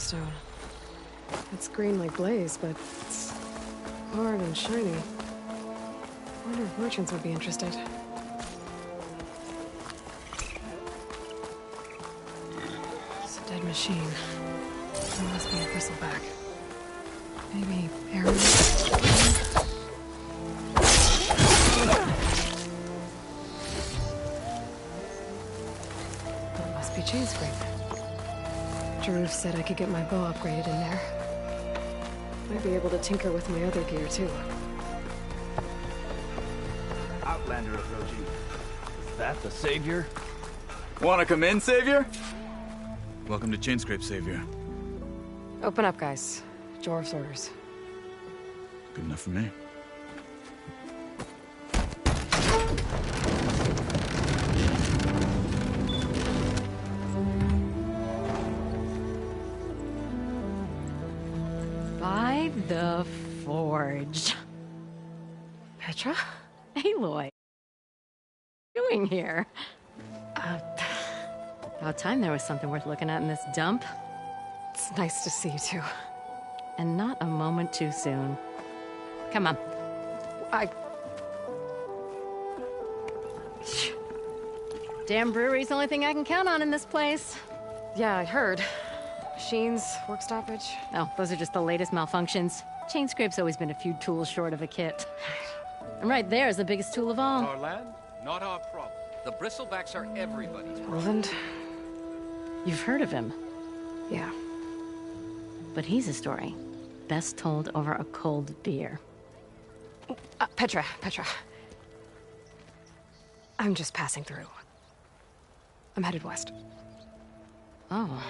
gemstone. It's green like blaze, but it's hard and shiny. I wonder if merchants would be interested. It's a dead machine. There must be a bristleback. Maybe Aaron? That must be Chainscrape. Jaruf said I could get my bow upgraded in there. Might be able to tinker with my other gear, too. Outlander approaching. Is that the Savior? Wanna come in, Savior? Welcome to Chainscrape, Savior. Open up, guys. Jaruf's orders. Good enough for me. By the Forge. Petra? Aloy. What are you doing here? About time there was something worth looking at in this dump. It's nice to see you, too. And not a moment too soon. Come on. Damn brewery's the only thing I can count on in this place. Yeah, I heard. Machines, work stoppage. Oh, those are just the latest malfunctions. Chainscrape's always been a few tools short of a kit. And right there is the biggest tool of all. Our land, not our problem. The bristlebacks are everybody's problem. Roland? You've heard of him, Yeah. but he's a story best told over a cold beer. Petra. I'm just passing through. I'm headed west. Oh,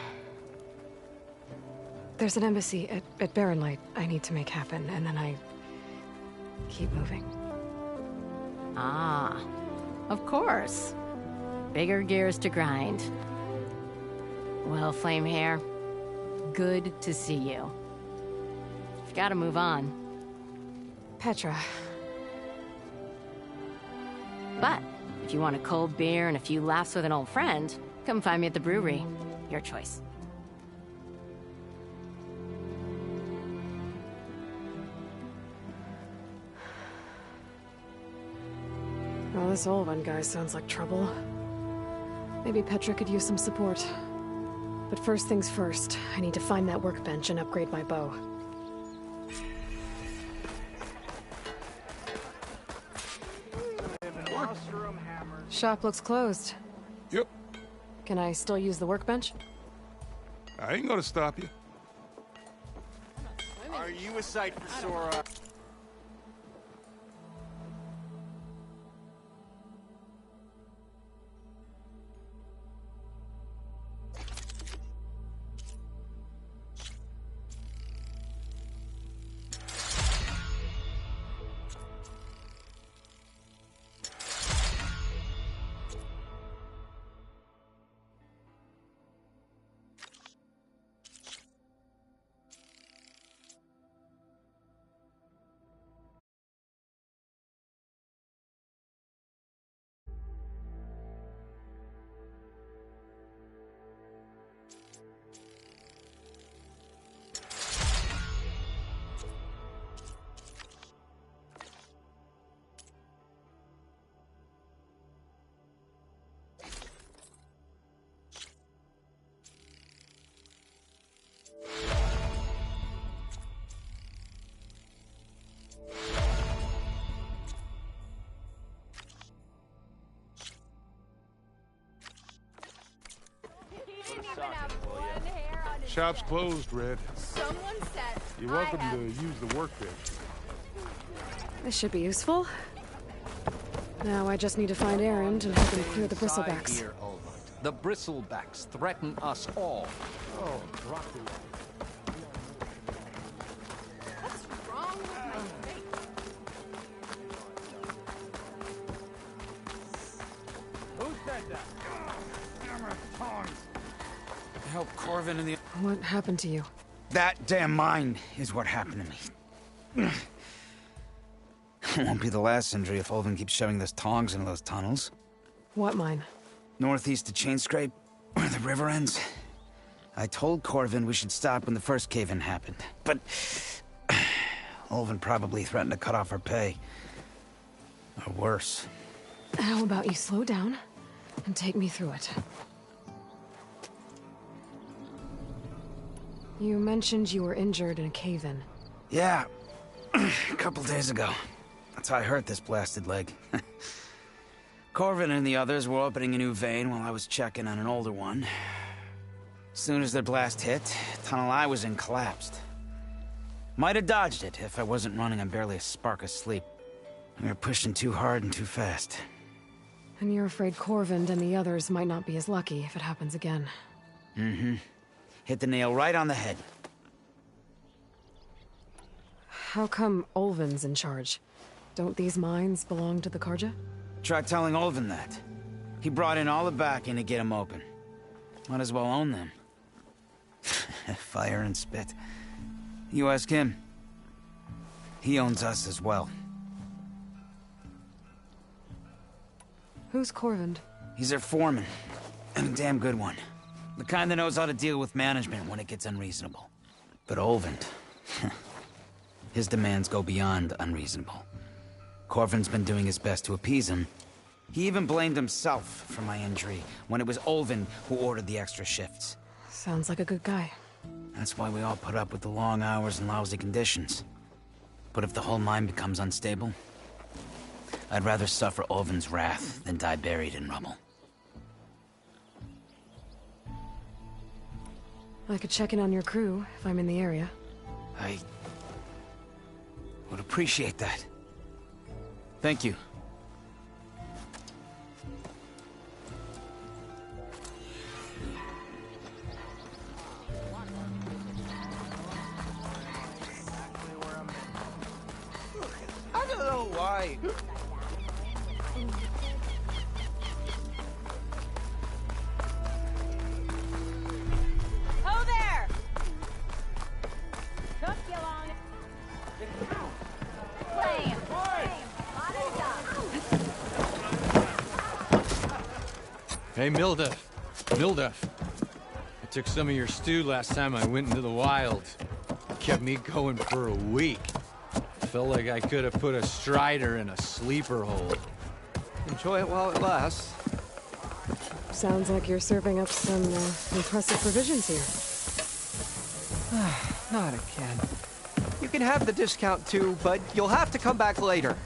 There's an embassy at Barrenlight I need to make happen, and then I keep moving. ah, of course. Bigger gears to grind. Well, Flamehair, good to see you. You've got to move on. Petra. But if you want a cold beer and a few laughs with an old friend, come find me at the brewery. Your choice. Well, this Olvan guy sounds like trouble. Maybe Petra could use some support. But first things first, I need to find that workbench and upgrade my bow. Shop looks closed. Yep. Can I still use the workbench? I ain't gonna stop you. Are you a sight for sore eyes? Shop's closed, Red. Someone said You're welcome to use the workbench. This should be useful. Now I just need to find Aaron to help him clear the bristlebacks. Here, Olmert. The bristlebacks threaten us all. Oh, drop it. What's wrong with my face? Who said that? Help Corvin and the... What happened to you? That damn mine is what happened to me. It won't be the last injury if Olvin keeps shoving those tongs into those tunnels. What mine? Northeast of Chainscrape, where the river ends. I told Corvin we should stop when the first cave-in happened, but Ulvin probably threatened to cut off her pay. Or worse. How about you slow down and take me through it? You mentioned you were injured in a cave-in. Yeah, a couple days ago. That's how I hurt this blasted leg. Corvin and the others were opening a new vein while I was checking on an older one. As soon as their blast hit, the tunnel I was in collapsed. Might have dodged it if I wasn't running on barely a spark of sleep. We were pushing too hard and too fast. And you're afraid Corvind and the others might not be as lucky if it happens again. Mm-hmm. Hit the nail right on the head. How come Ulvin's in charge? Don't these mines belong to the Karja? Try telling Ulvin that. He brought in all the backing to get them open. Might as well own them. Fire and spit. You ask him. He owns us as well. Who's Corvind? He's their foreman. And a damn good one. The kind that knows how to deal with management when it gets unreasonable. But Ulvin... his demands go beyond unreasonable. Corvin's been doing his best to appease him. He even blamed himself for my injury when it was Ulvin who ordered the extra shifts. Sounds like a good guy. That's why we all put up with the long hours and lousy conditions. But if the whole mine becomes unstable, I'd rather suffer Ulvin's wrath than die buried in rubble. I could check in on your crew if I'm in the area. I would appreciate that. Thank you. I don't know why. Ho there! Took you long. Flame! Hot and done. Hey, Mildef. Mildef. I took some of your stew last time I went into the wild. It kept me going for a week. Felt like I could have put a strider in a sleeper hole. Enjoy it while it lasts. Sounds like you're serving up some impressive provisions here. Not again. You can have the discount too, but you'll have to come back later.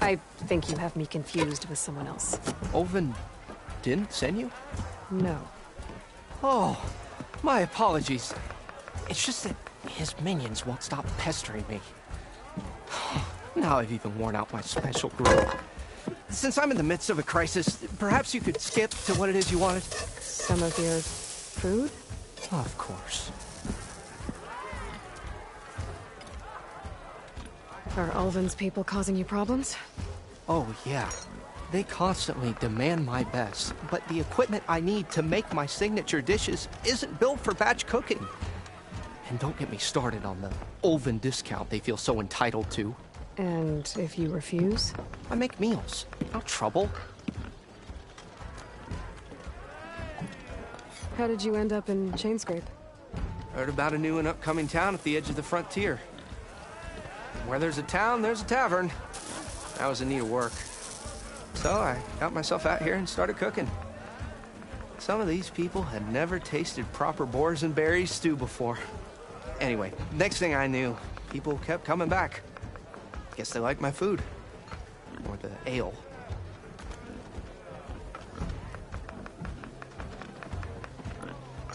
I think you have me confused with someone else. Ulvin didn't send you? No. Oh, my apologies. It's just that his minions won't stop pestering me. Now I've even worn out my special group. Since I'm in the midst of a crisis, perhaps you could skip to what it is you wanted? Some of your food? Of course. Are Ulvin's people causing you problems? Oh, yeah. They constantly demand my best, but the equipment I need to make my signature dishes isn't built for batch cooking. And don't get me started on the Ulvin discount they feel so entitled to. And if you refuse? I make meals. No trouble. How did you end up in Chainscrape? Heard about a new and upcoming town at the edge of the frontier. Where there's a town, there's a tavern. I was in need of work. So I got myself out here and started cooking. Some of these people had never tasted proper boars and berries stew before. Anyway, next thing I knew, people kept coming back. Guess they liked my food. Or the ale.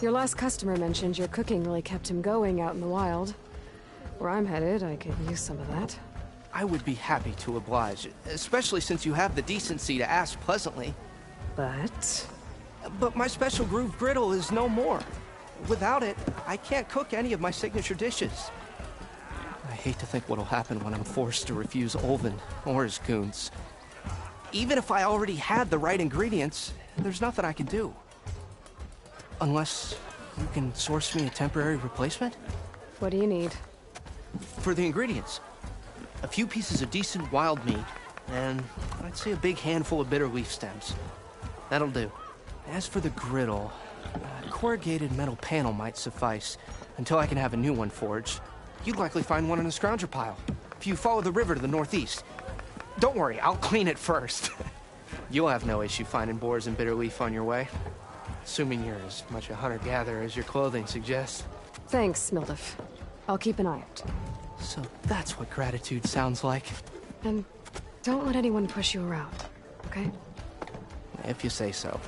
Your last customer mentioned your cooking really kept him going out in the wild. Where I'm headed, I could use some of that. I would be happy to oblige, especially since you have the decency to ask pleasantly. But my special groove griddle is no more. Without it, I can't cook any of my signature dishes. I hate to think what'll happen when I'm forced to refuse Ulvin or his goons. Even if I already had the right ingredients, there's nothing I can do. Unless you can source me a temporary replacement? what do you need? For the ingredients, a few pieces of decent wild meat, and I'd say a big handful of bitter leaf stems. That'll do. As for the griddle, corrugated metal panel might suffice until I can have a new one forged. You'd likely find one in a scrounger pile if you follow the river to the northeast. Don't worry, I'll clean it first. You'll have no issue finding boars and bitter leaf on your way. Assuming you're as much a hunter-gatherer as your clothing suggests. Thanks, Mildef. I'll keep an eye out. So that's what gratitude sounds like. And don't let anyone push you around, okay? If you say so.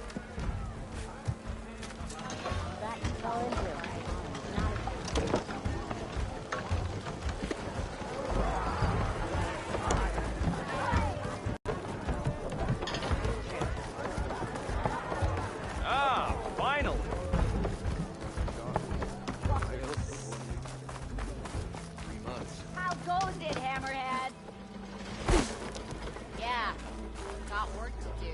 Ah, finally. How goes it, Hammerhead? Yeah, got work to do.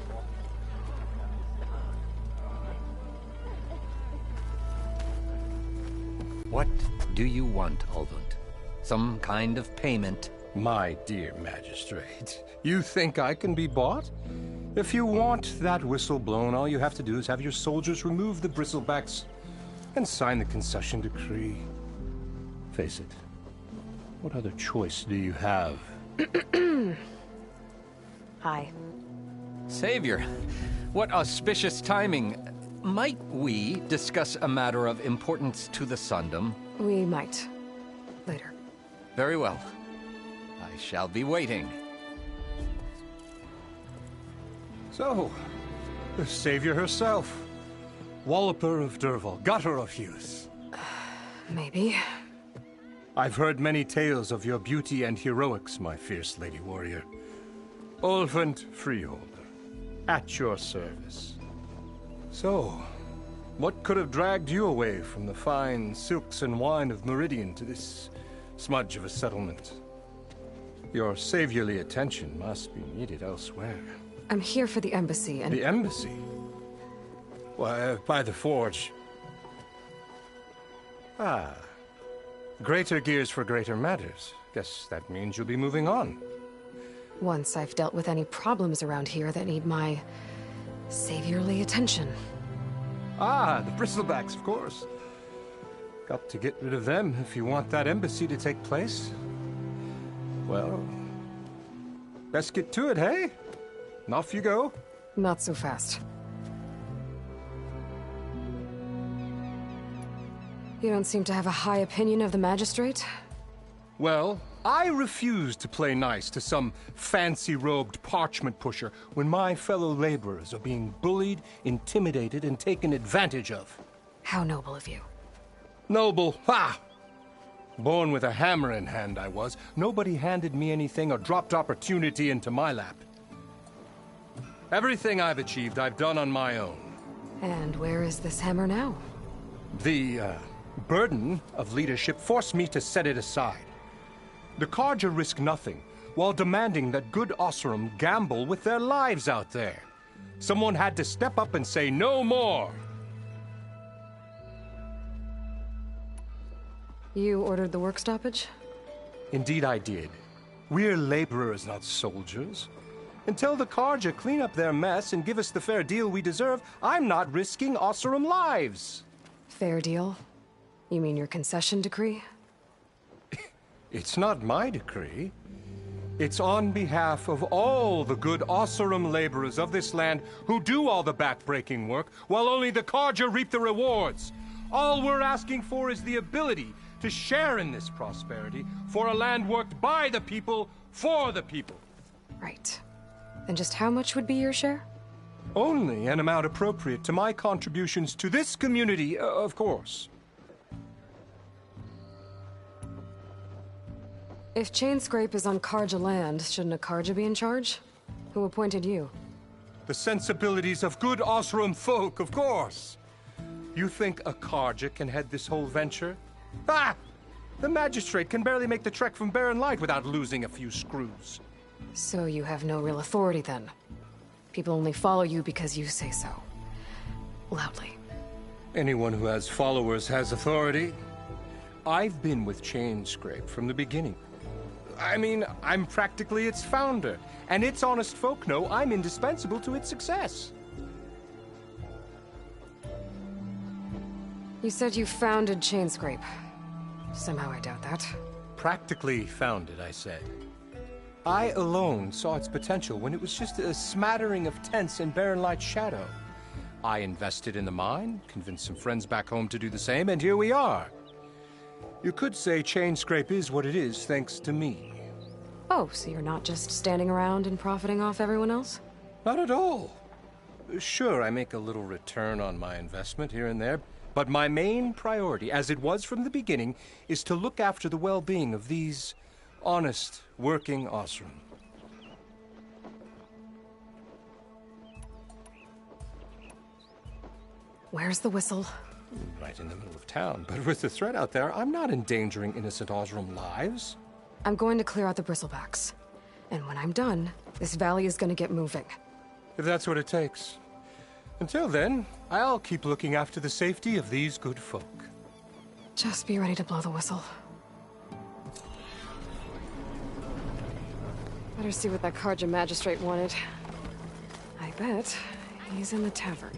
What do you want, Ulvund? Some kind of payment? My dear magistrate, you think I can be bought? If you want that whistle blown, all you have to do is have your soldiers remove the bristlebacks and sign the concession decree. Face it, what other choice do you have? Hi. Savior, what auspicious timing. Might we discuss a matter of importance to the Sundom? We might. Later. Very well. I shall be waiting. So, the savior herself. Walloper of Derval, gutter of youth. Maybe. I've heard many tales of your beauty and heroics, my fierce lady warrior. Ulvund Freeholder, at your service. So, what could have dragged you away from the fine silks and wine of Meridian to this smudge of a settlement? Your saviorly attention must be needed elsewhere. I'm here for the embassy and— The embassy? Why, by the forge. Ah. Greater gears for greater matters. Guess that means you'll be moving on. once I've dealt with any problems around here that need my saviorly attention. Ah, the bristlebacks, of course. Got to get rid of them if you want that embassy to take place. Well, best get to it, hey? And off you go. Not so fast. You don't seem to have a high opinion of the magistrate? Well, I refuse to play nice to some fancy-robed parchment pusher when my fellow laborers are being bullied, intimidated, and taken advantage of. How noble of you. Noble? Ha! Born with a hammer in hand, I was. Nobody handed me anything or dropped opportunity into my lap. Everything I've achieved, I've done on my own. And where is this hammer now? The, burden of leadership forced me to set it aside. The Carja risk nothing, while demanding that good Oseram gamble with their lives out there. Someone had to step up and say no more. You ordered the work stoppage? Indeed I did. We're laborers, not soldiers. Until the Carja clean up their mess and give us the fair deal we deserve, I'm not risking Oseram lives. Fair deal? You mean your concession decree? It's not my decree. It's on behalf of all the good Oseram laborers of this land who do all the backbreaking work, while only the Carja reap the rewards. All we're asking for is the ability to share in this prosperity for a land worked by the people, for the people. Right. Then just how much would be your share? Only an amount appropriate to my contributions to this community, of course. If Chainscrape is on Carja land, shouldn't a Carja be in charge? Who appointed you? The sensibilities of good Oseram folk, of course. You think a Carja can head this whole venture? Ah! The magistrate can barely make the trek from Barren Light without losing a few screws. So you have no real authority then? People only follow you because you say so. Loudly. Anyone who has followers has authority. I've been with Chainscrape from the beginning. I mean, I'm practically its founder, and its honest folk know I'm indispensable to its success. You said you founded Chainscrape. Somehow I doubt that. Practically founded, I said. I alone saw its potential when it was just a smattering of tents in Barren Light Shadow. I invested in the mine, convinced some friends back home to do the same, and here we are. You could say Chainscrape is what it is thanks to me. Oh, so you're not just standing around and profiting off everyone else? Not at all. Sure, I make a little return on my investment here and there, but my main priority, as it was from the beginning, is to look after the well-being of these honest, working Osram. Where's the whistle? Right in the middle of town, but with the threat out there, I'm not endangering innocent Osram lives. I'm going to clear out the bristlebacks. And when I'm done, this valley is gonna get moving. If that's what it takes. Until then, I'll keep looking after the safety of these good folk. Just be ready to blow the whistle. Better see what that Carja magistrate wanted. I bet he's in the tavern.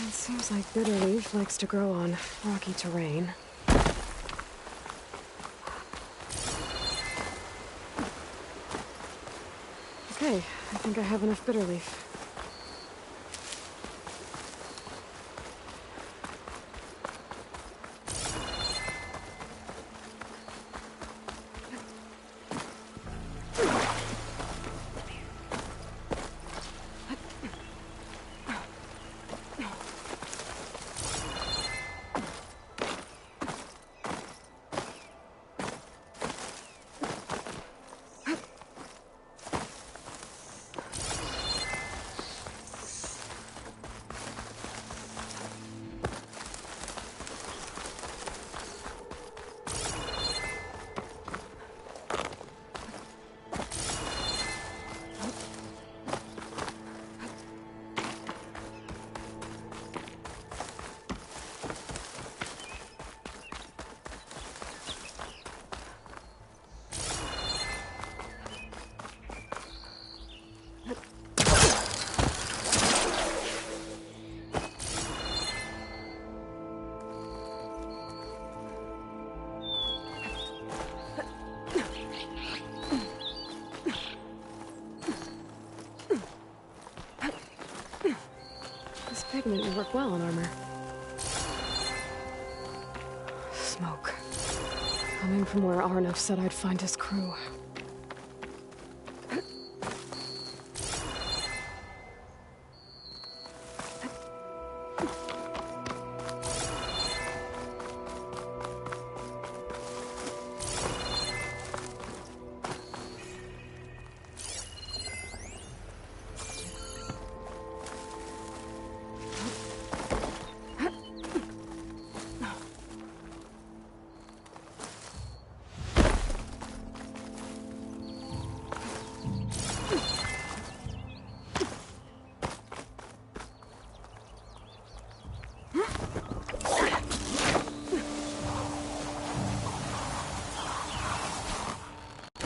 It seems like Bitterleaf likes to grow on rocky terrain. Okay, I think I have enough Bitterleaf. Pigment would work well on armor. Smoke. Coming from where Arnov said I'd find his crew.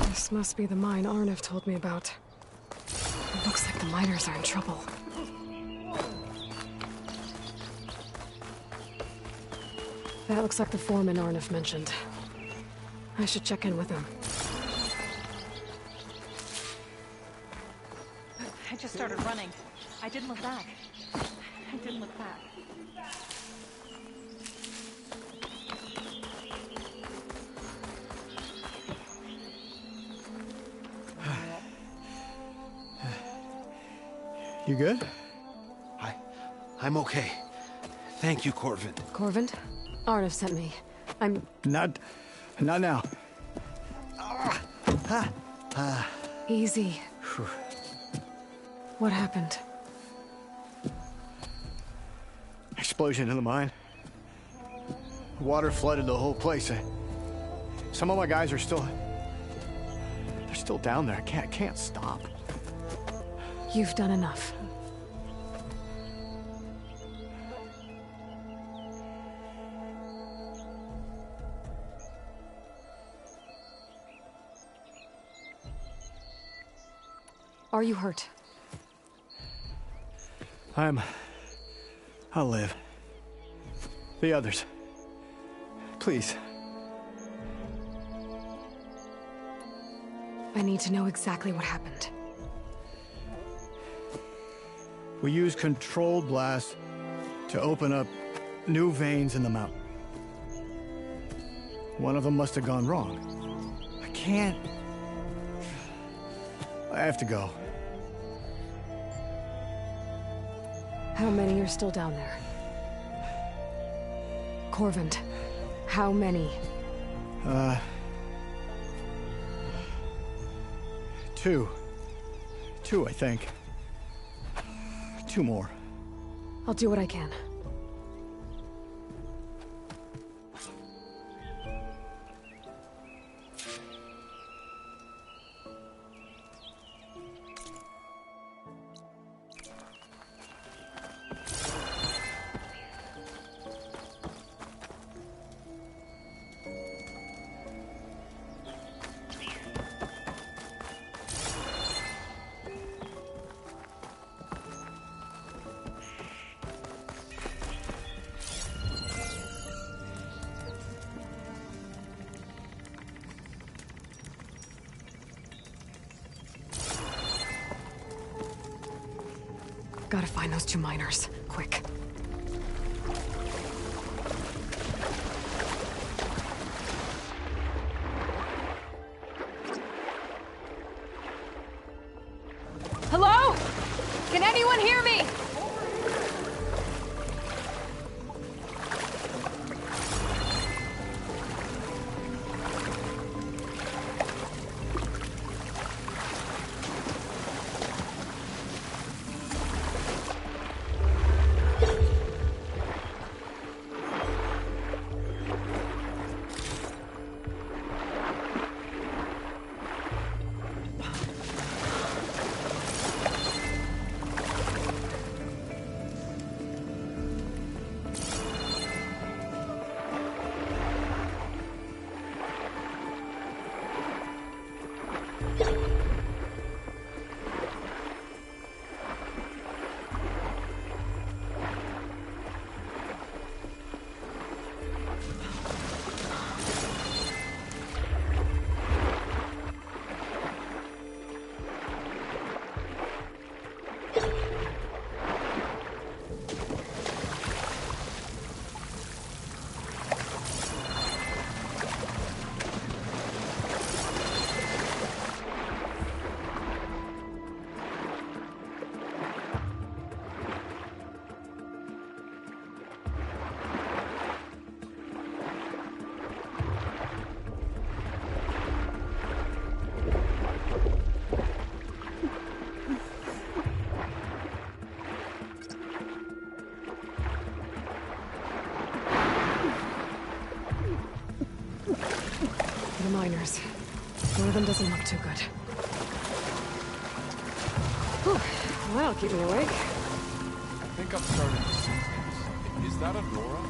This must be the mine Arnov told me about. It looks like the miners are in trouble. That looks like the foreman Arnov mentioned. I should check in with him. I just started running. I didn't look back. I didn't look back. You good? I'm okay. Thank you, Corvin. Corvin? Arnov sent me. I'm... Not now. Easy. What happened? Explosion in the mine. Water flooded the whole place. Some of my guys are still... They're still down there. I can't stop. You've done enough. Are you hurt? I'll live. The others. Please. I need to know exactly what happened. We used controlled blasts to open up new veins in the mountain. One of them must have gone wrong. I have to go. How many are still down there? Corvand, how many? Two. Two, I think. Two more. I'll do what I can. Gotta find those two miners, quick. Hello? Can anyone hear me? The miners. One of them doesn't look too good. Whew. Well, that'll keep me awake. I think I'm starting to see things. Is that Aurora?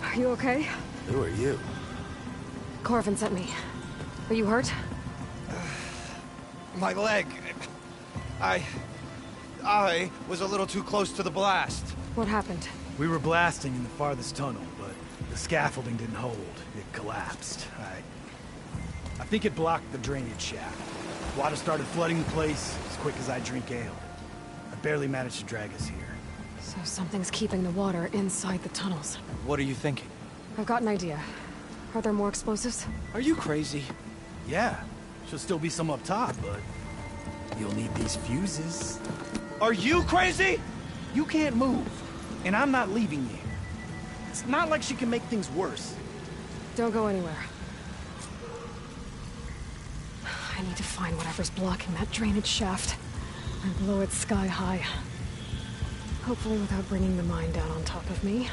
Are you okay? Who are you? Corvin sent me. Are you hurt? My leg. I was a little too close to the blast. What happened? We were blasting in the farthest tunnel, but the scaffolding didn't hold. It collapsed. I think it blocked the drainage shaft. Water started flooding the place as quick as I drink ale. I barely managed to drag us here. So something's keeping the water inside the tunnels. What are you thinking? I've got an idea. Are there more explosives? Are you crazy? Yeah, should still be some up top, but you'll need these fuses. Are you crazy? You can't move, and I'm not leaving you. It's not like she can make things worse. Don't go anywhere. I need to find whatever's blocking that drainage shaft and blow it sky high. Hopefully without bringing the mine down on top of me.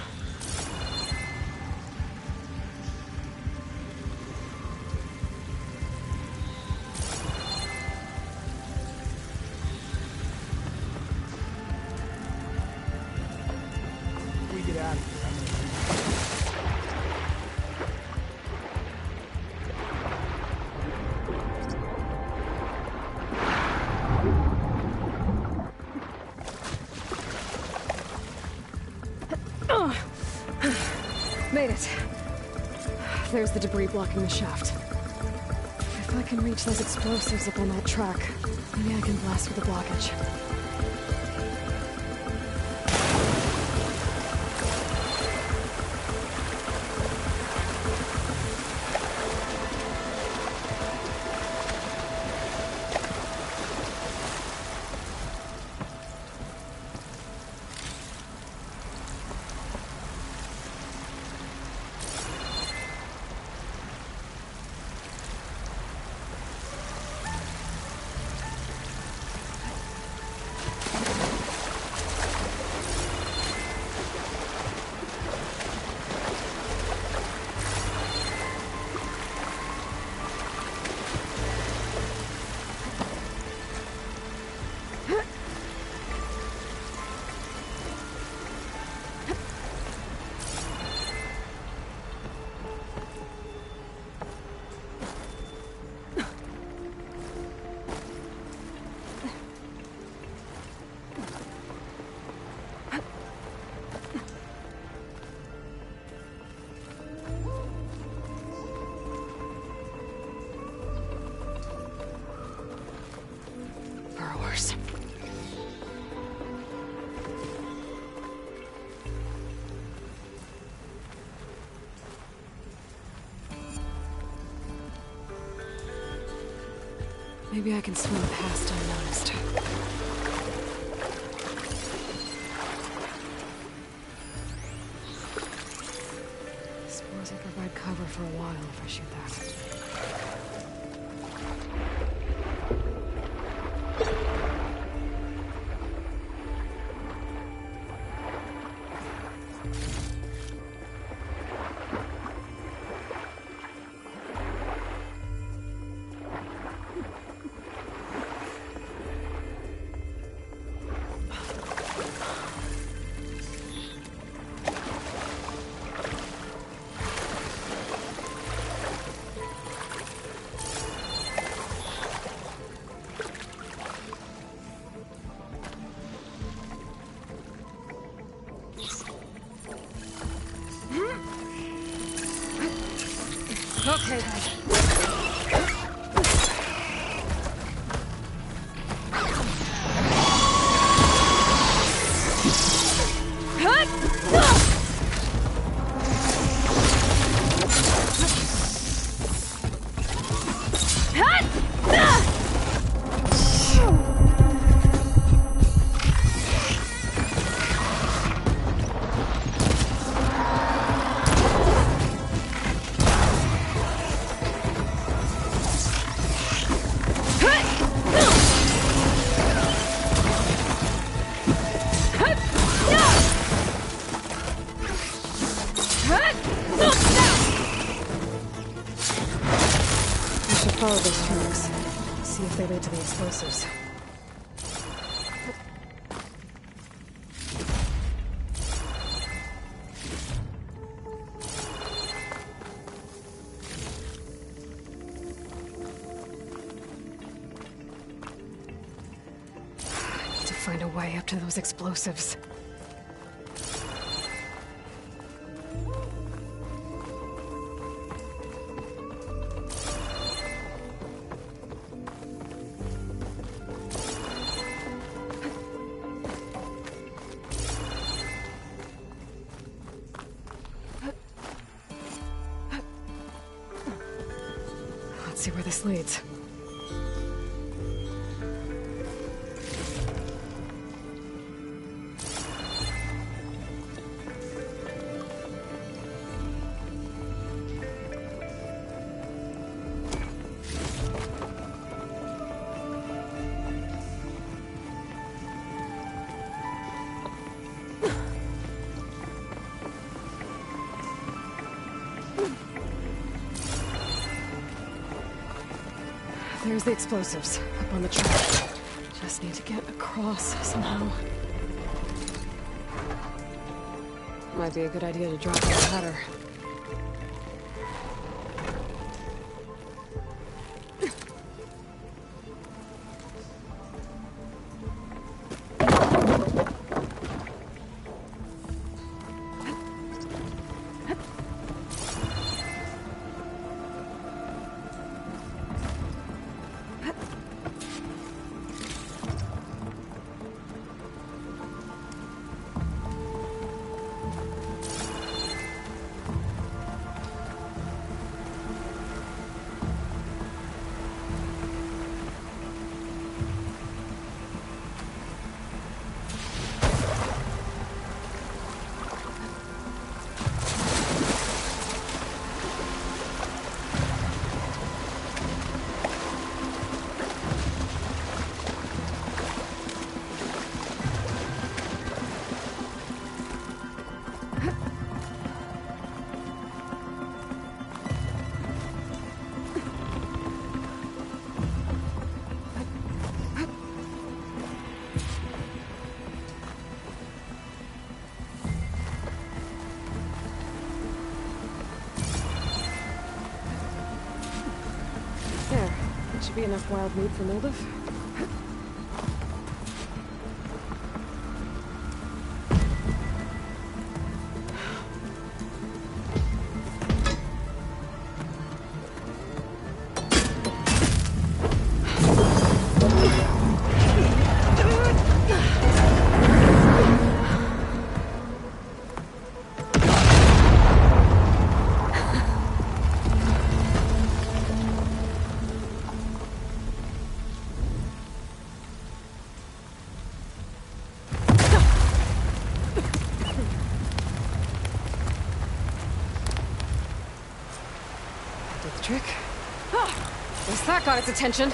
We get out of here. Made it. There's the debris blocking the shaft. If I can reach those explosives up on that track, maybe I can blast through the blockage. Burrowers. Maybe I can swim past unnoticed. Suppose I provide cover for a while if I shoot that. Okay, then. Follow those tracks. See if they lead to the explosives. I need to find a way up to those explosives. Let's see where this leads. There's the explosives, up on the track. Just need to get across somehow. Might be a good idea to drop the ladder. Be enough wild meat for Moldiv. Trick. Oh, guess that got its attention.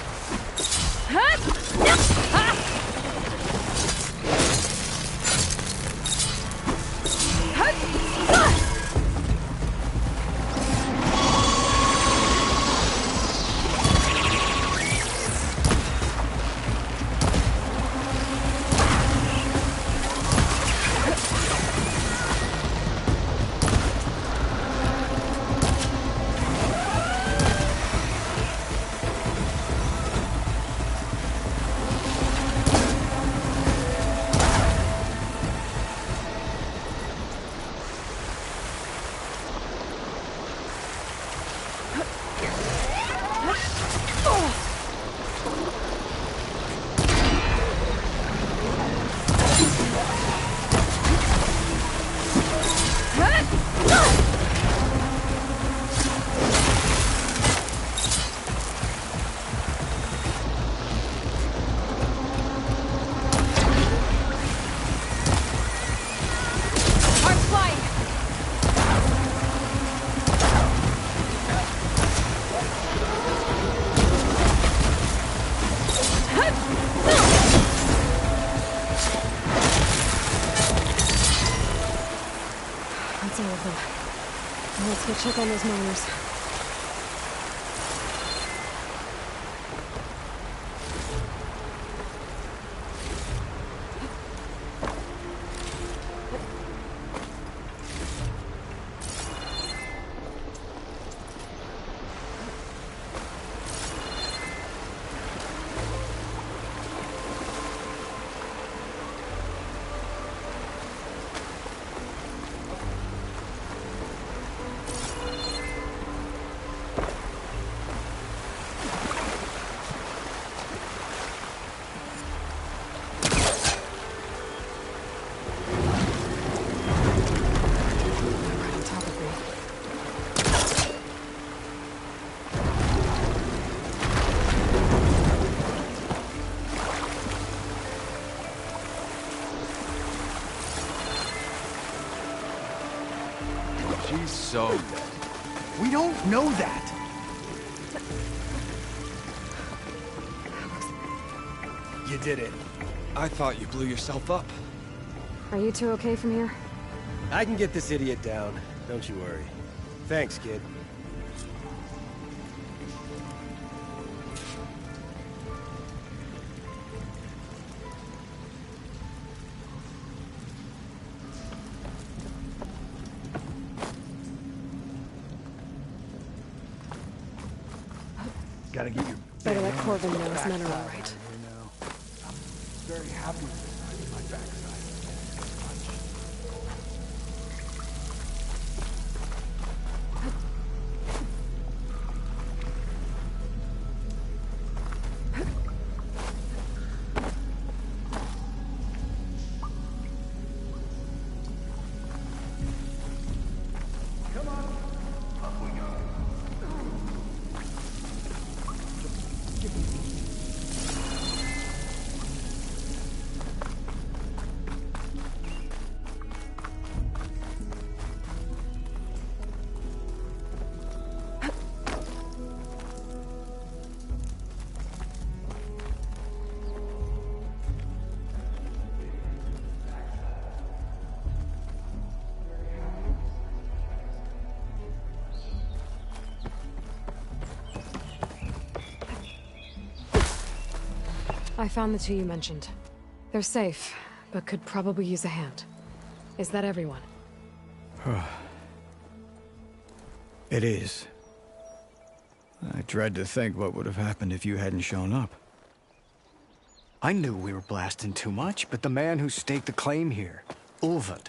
Let's go check on those miners. She's so dead. We don't know that. You did it. I thought you blew yourself up. Are you two okay from here? I can get this idiot down. Don't you worry. Thanks, kid. Gotta get your Better let Corvin know his men are backside all right. here now. I'm very happy with this side of my backside. I found the two you mentioned. They're safe, but could probably use a hand. Is that everyone? It is. I dread to think what would have happened if you hadn't shown up. I knew we were blasting too much, but the man who staked the claim here, Ulvund,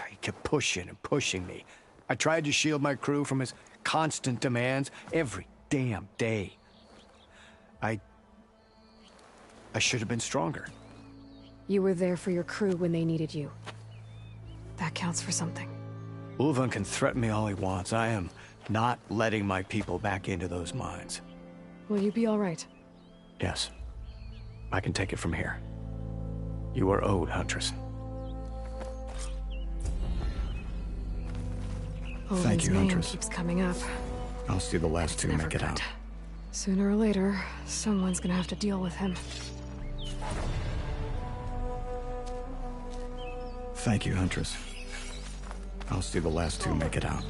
he kept pushing and pushing me. I tried to shield my crew from his constant demands every damn day. I should have been stronger. You were there for your crew when they needed you. That counts for something. Ulvund can threaten me all he wants. I am not letting my people back into those mines. Will you be all right? Yes. I can take it from here. You are owed, Huntress. Thank Ulvund's you, name Huntress. keeps coming up. I'll see the last two Never make it good. out. Sooner or later, someone's gonna have to deal with him. Thank you, Huntress. I'll see the last two make it out.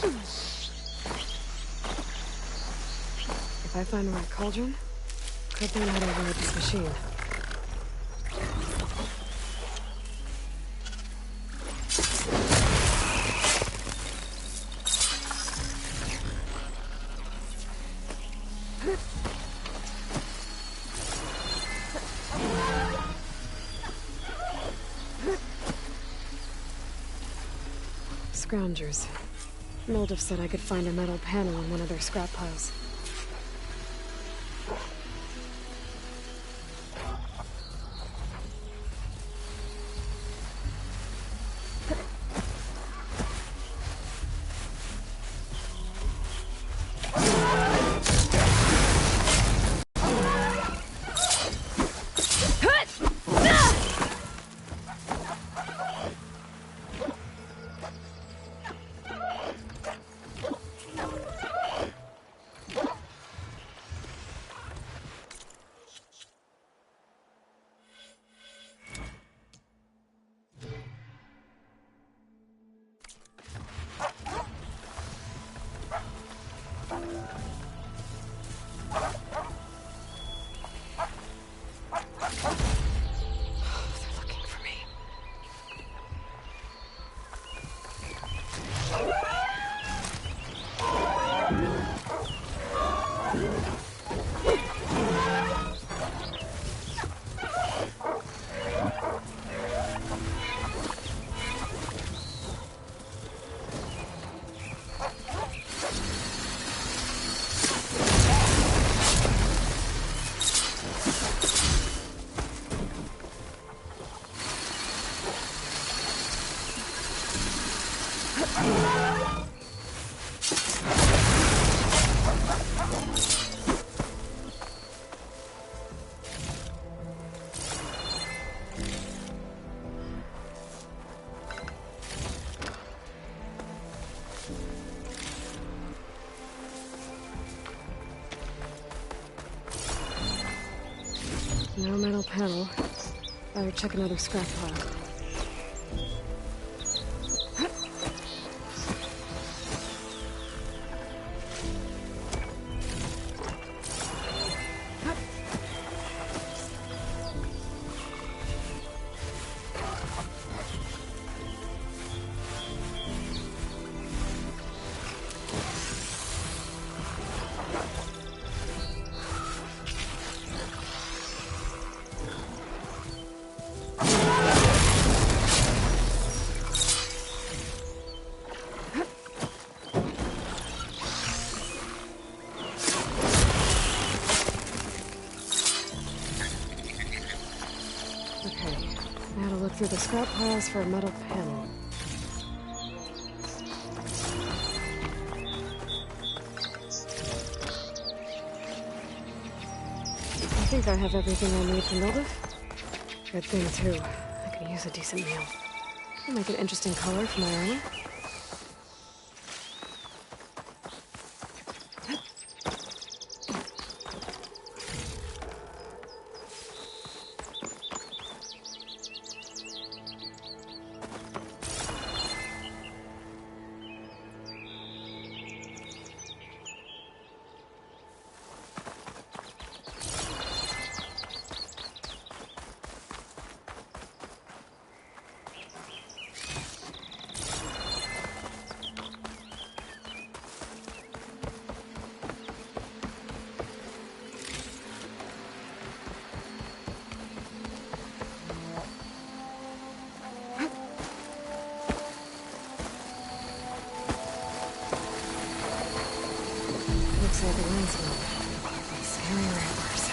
If I find the right cauldron, could learn how to ride this machine. Scroungers. Moldov said I could find a metal panel on one of their scrap piles. No metal panel. Better check another scrap pile. Through the scrap piles for a metal panel. I think I have everything I need from Moldov. Good thing, too. I could use a decent meal. It'll make an interesting color for my armor. Looks like a landscape. Scary ramblers.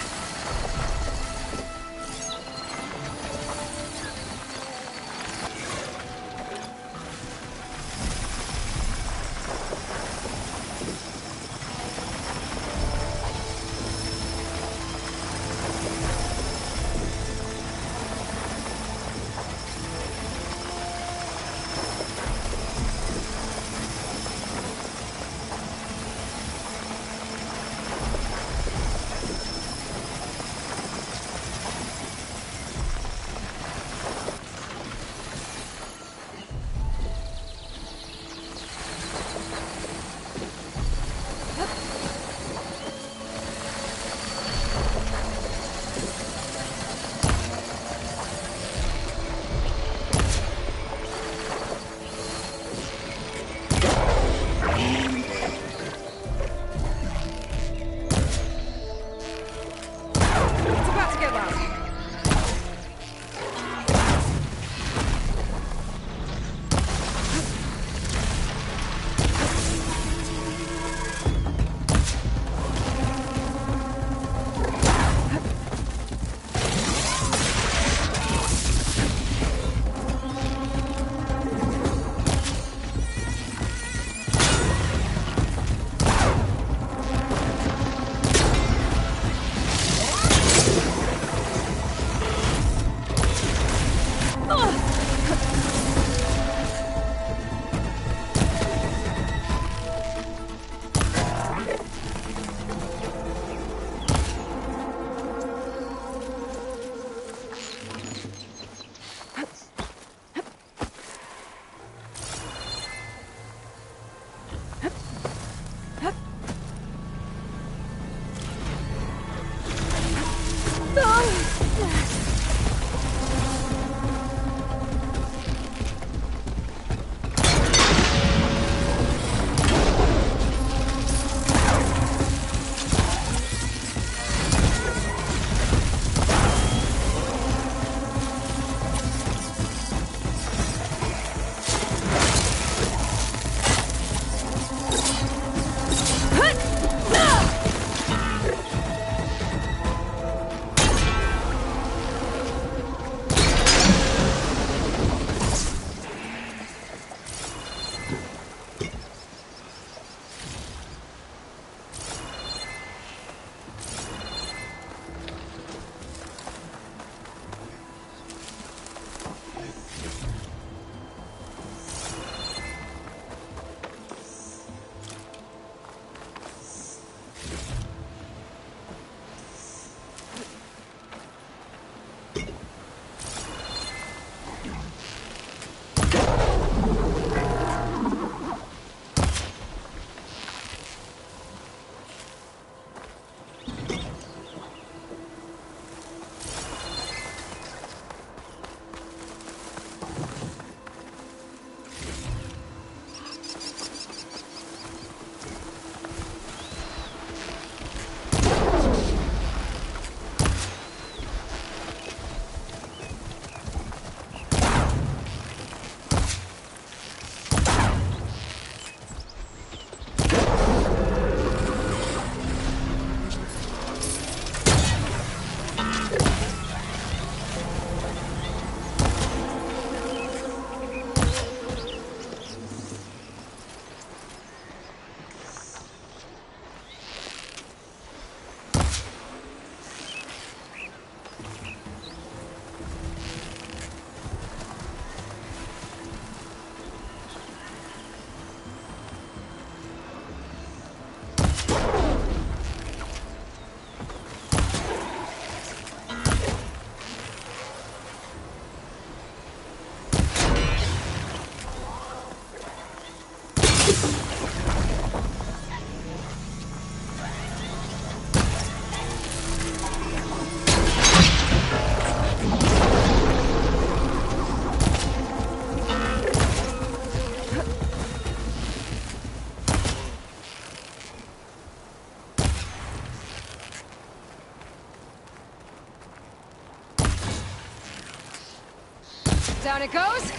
Down it goes!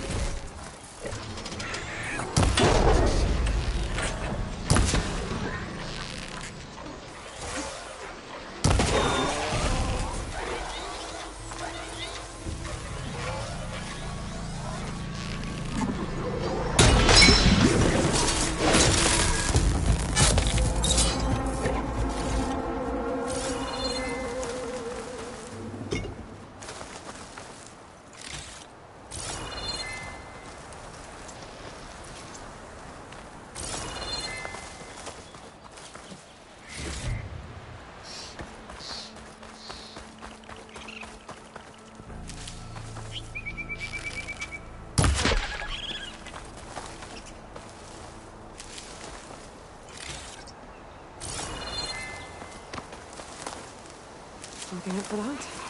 Looking up for that?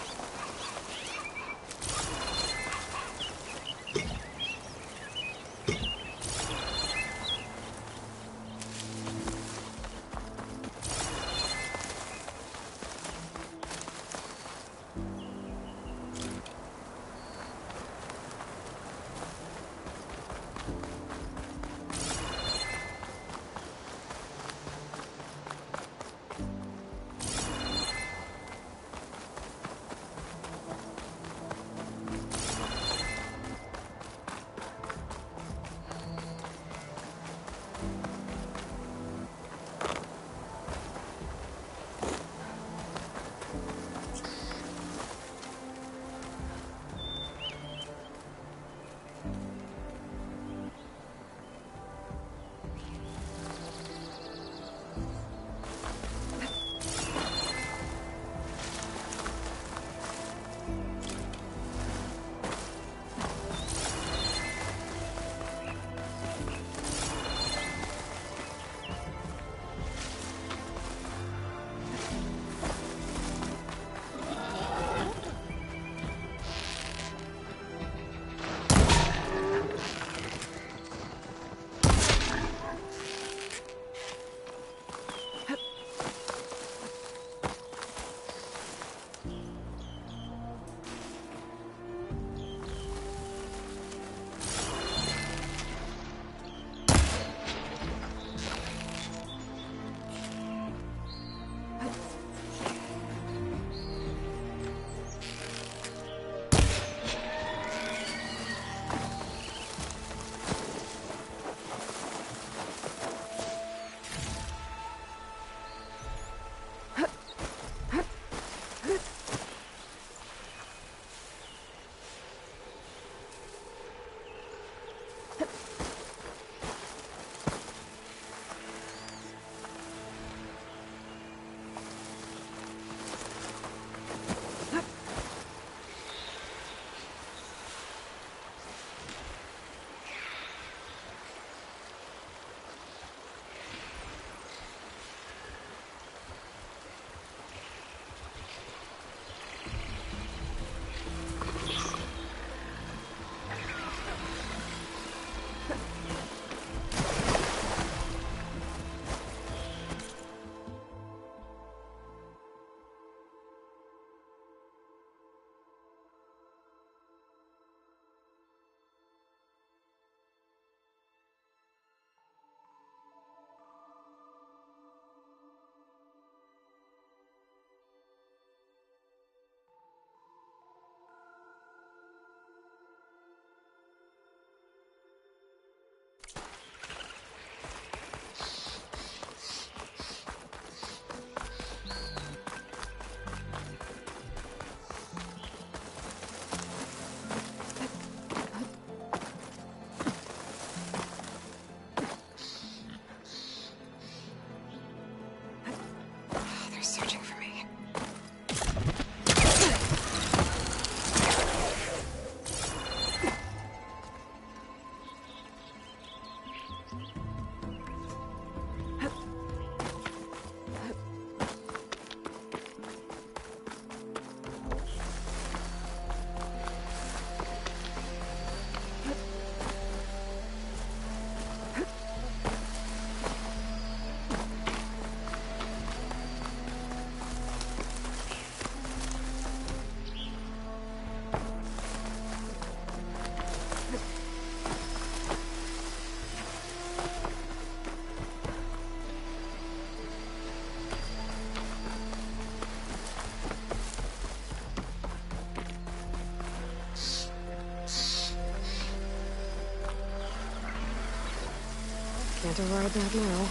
Can't override that now.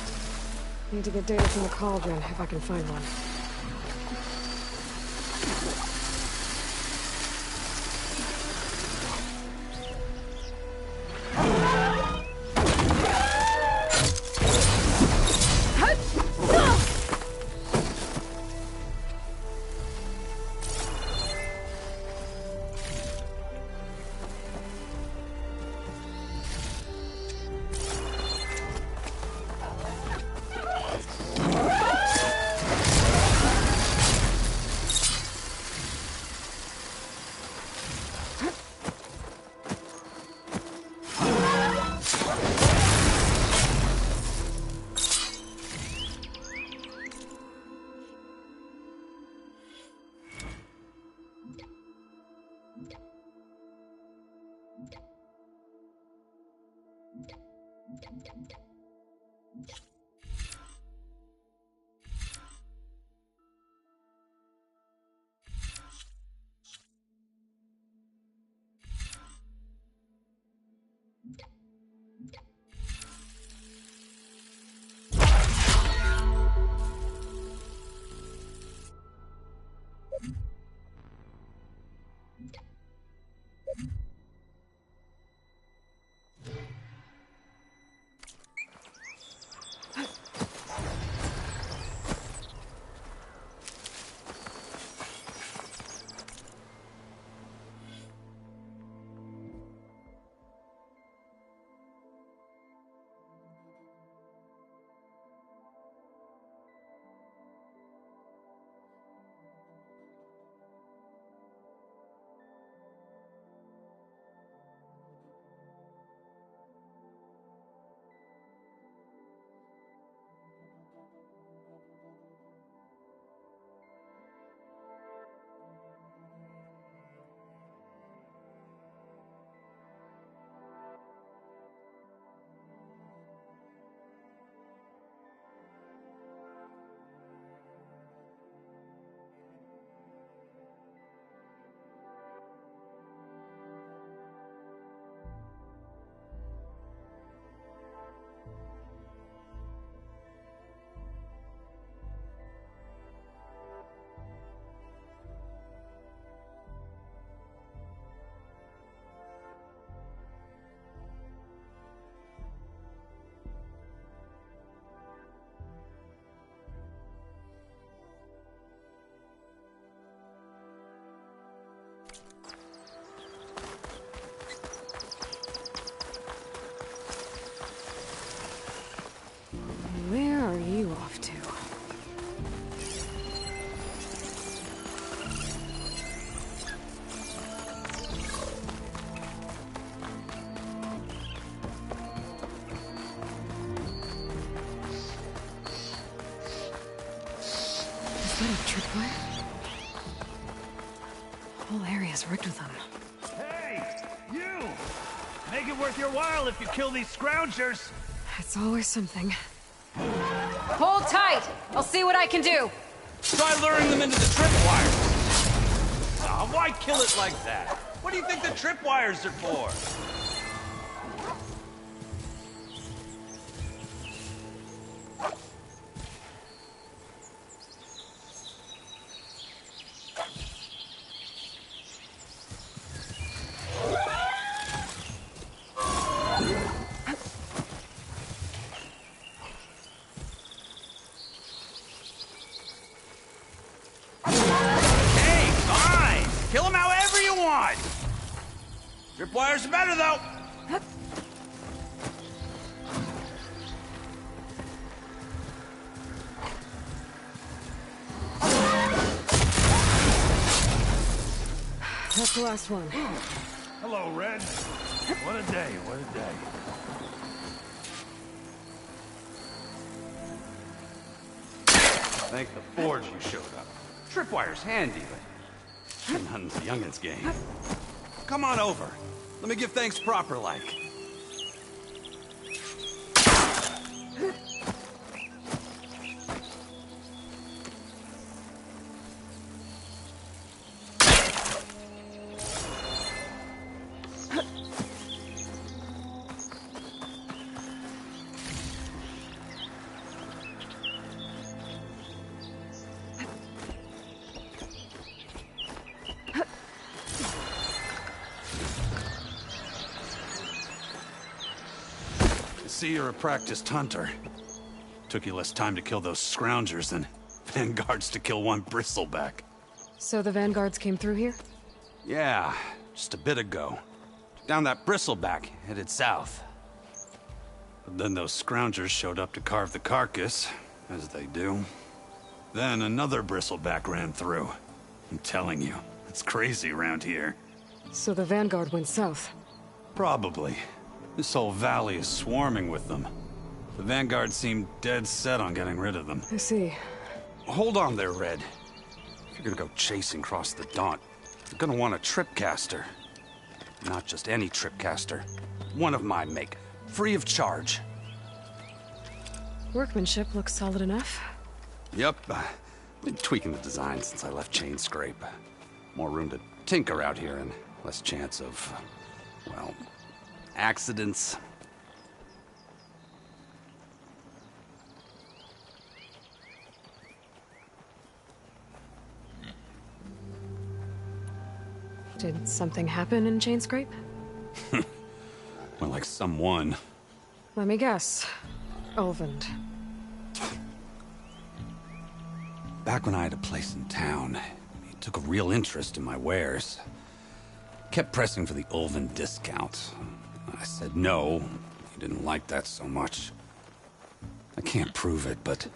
Need to get data from the cauldron, if I can find one. Where are you off to? Is that a tripwire? The whole area's rigged with them. Hey! You! Make it worth your while if you kill these scroungers! It's always something. Hold tight! I'll see what I can do! Try luring them into the tripwires! Ah, why kill it like that? What do you think the tripwires are for? Tripwires are better, though! That's the last one. Hello, Red. What a day, what a day. Thank the Forge you showed up. Tripwire's handy, but nothing's a youngin's game. Come on over. Let me give thanks proper like. see you're a practiced hunter. Took you less time to kill those scroungers than vanguards to kill one bristleback. So the vanguards came through here? Yeah, just a bit ago. Down that bristleback, headed south. But then those scroungers showed up to carve the carcass, as they do. Then another bristleback ran through. I'm telling you, it's crazy around here. So the vanguard went south? Probably. This whole valley is swarming with them. The vanguard seemed dead set on getting rid of them. I see. Hold on there, Red. If you're gonna go chasing across the Daunt, you're gonna want a tripcaster. Not just any tripcaster. One of my make. Free of charge. Workmanship looks solid enough. Yep. Been tweaking the design since I left Chainscrape. More room to tinker out here and less chance of, well, accidents. Did something happen in Chainscrape? Well, like someone. Let me guess. Ulvund. Back when I had a place in town, he took a real interest in my wares. Kept pressing for the Ulvund discount. I said no. He didn't like that so much. I can't prove it, but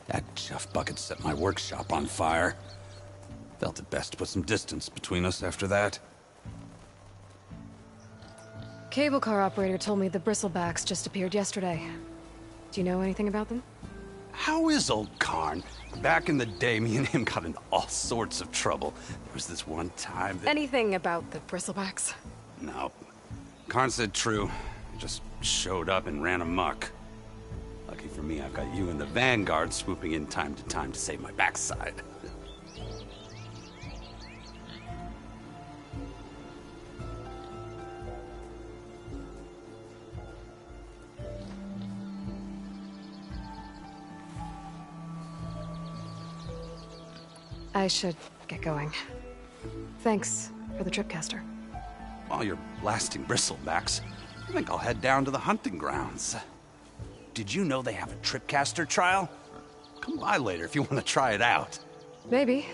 that chuff bucket set my workshop on fire. Felt it best to put some distance between us after that. Cable car operator told me the bristlebacks just appeared yesterday. Do you know anything about them? How is old Karn? Back in the day, me and him got into all sorts of trouble. There was this one time that... Anything about the bristlebacks? No. Karn said true. He just showed up and ran amok. Lucky for me, I've got you and the Vanguard swooping in time to time to save my backside. I should get going. Thanks for the tripcaster. While you're blasting bristlebacks, I think I'll head down to the hunting grounds. Did you know they have a tripcaster trial? Come by later if you want to try it out. Maybe.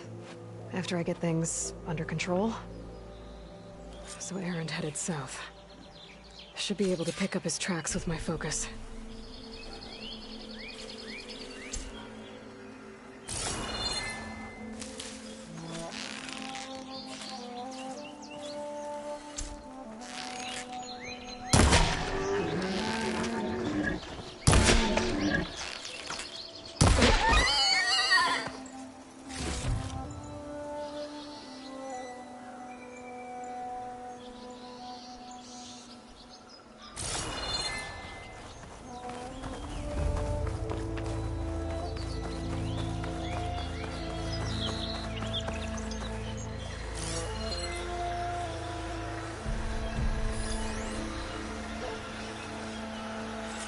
After I get things under control. So Erend headed south. Should be able to pick up his tracks with my focus.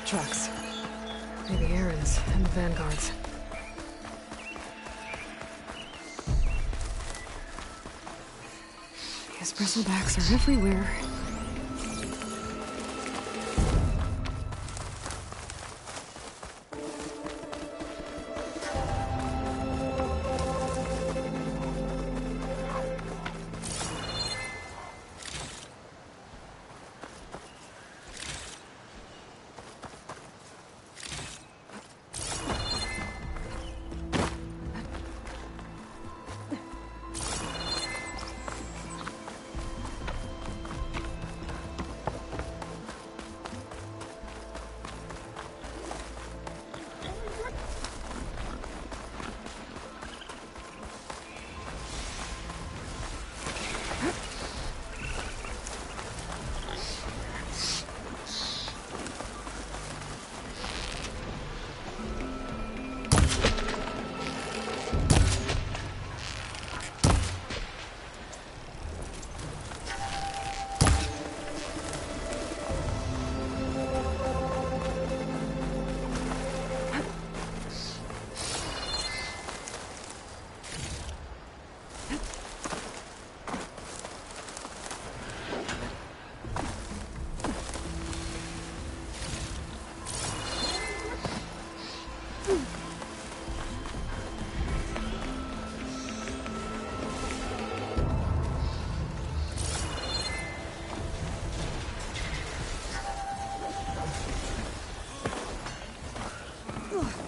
Trucks. Maybe Erend's and the Vanguard's. These bristlebacks are everywhere.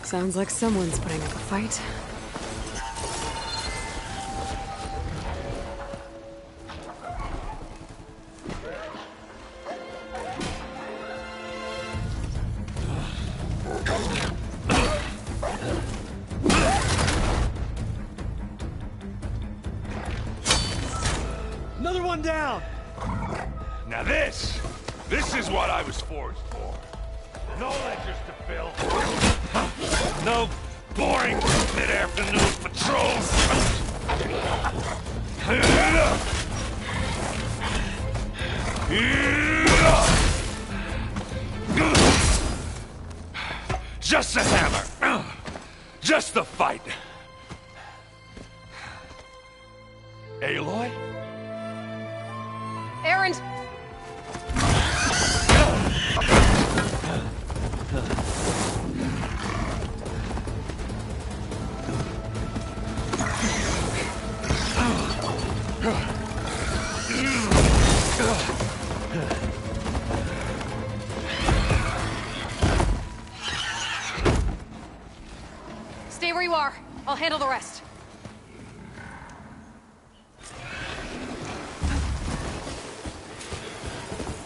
Sounds like someone's putting up a fight. Another one down! Now this is what I was forged for. No ledgers to fill. No boring mid-afternoon patrols. Just the hammer. Just the fight. Aloy? Erend! Stay where you are. I'll handle the rest.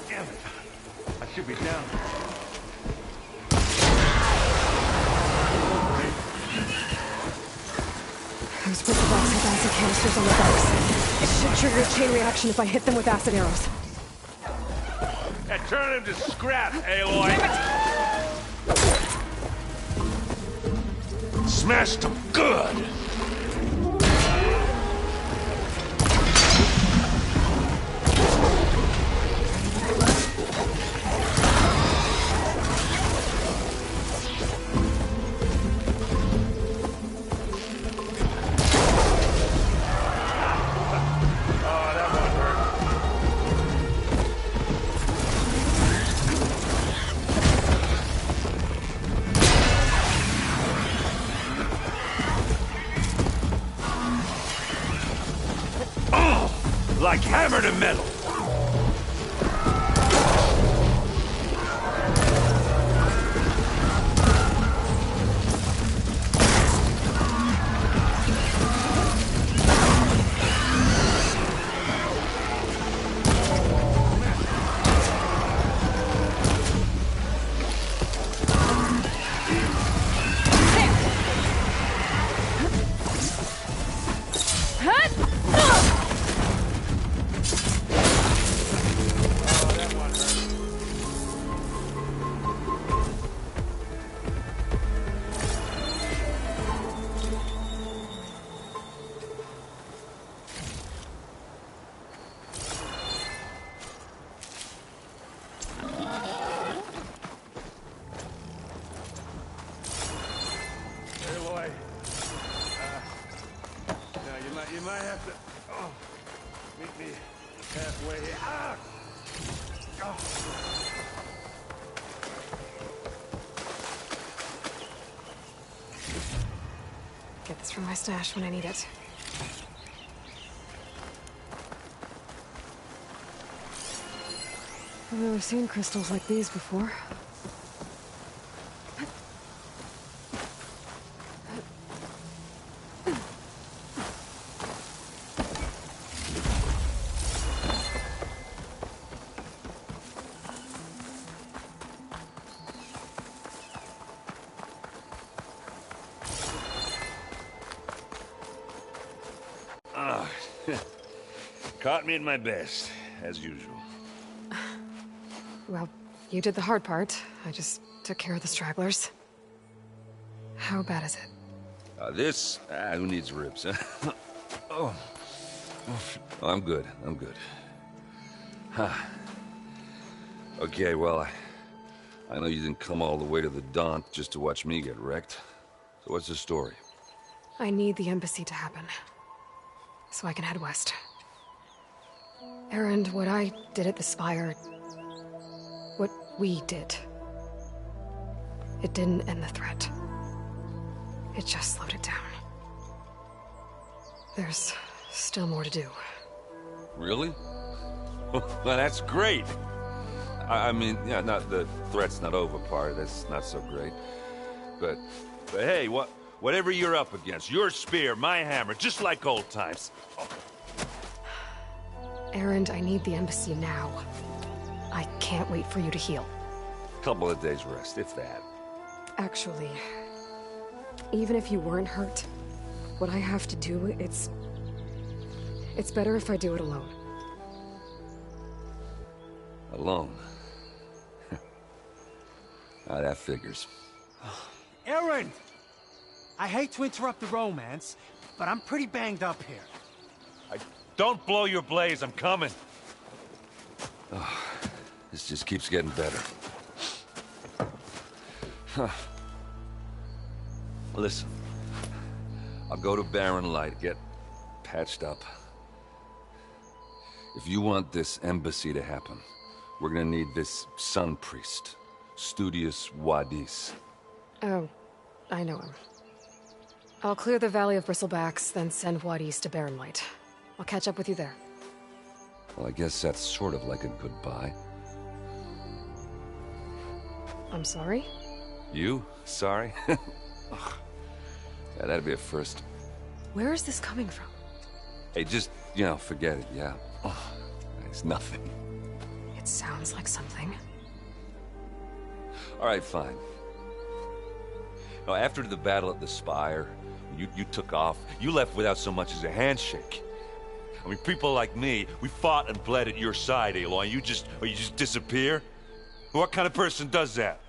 Damn it. I should be down. Those purple box with acid canisters on the box. It should trigger a chain reaction if I hit them with acid arrows. And turn him to scrap, Aloy. Smashed him good. Like hammer to metal. You might have to meet me halfway. Get this from my stash when I need it. I've never seen crystals like these before. Caught me at my best, as usual. Well, you did the hard part. I just took care of the stragglers. How bad is it? Who needs ribs, huh? Oh, I'm good. I'm good. Huh. Okay, well, I know you didn't come all the way to the Daunt just to watch me get wrecked. So what's the story? I need the embassy to happen, so I can head west. Erend, what I did at the Spire, what we did, it didn't end the threat. It just slowed it down. There's still more to do. Really? Well, that's great. I mean, yeah, not the threat's not over part. That's not so great. But hey, whatever you're up against, your spear, my hammer, just like old times. Erend, I need the embassy now. I can't wait for you to heal. Couple of days rest, if that. Actually, even if you weren't hurt, what I have to do, it's better if I do it alone. Alone? That figures. Erend! I hate to interrupt the romance, but I'm pretty banged up here. Don't blow your blaze, I'm coming. Oh, this just keeps getting better. Huh. Listen, I'll go to Barren Light, get patched up. If you want this embassy to happen, we're gonna need this Sun Priest, Studius Wadis. Oh, I know him. I'll clear the Valley of Bristlebacks, then send Wadis to Barren Light. I'll catch up with you there. Well, I guess that's sort of like a goodbye. I'm sorry? You? Sorry? Yeah, that'd be a first. Where is this coming from? Hey, just, forget it, yeah. Oh, it's nothing. It sounds like something. All right, fine. Now, after the battle at the Spire, you took off. You left without so much as a handshake. I mean, people like me, we fought and bled at your side, Aloy. You just disappear? What kind of person does that?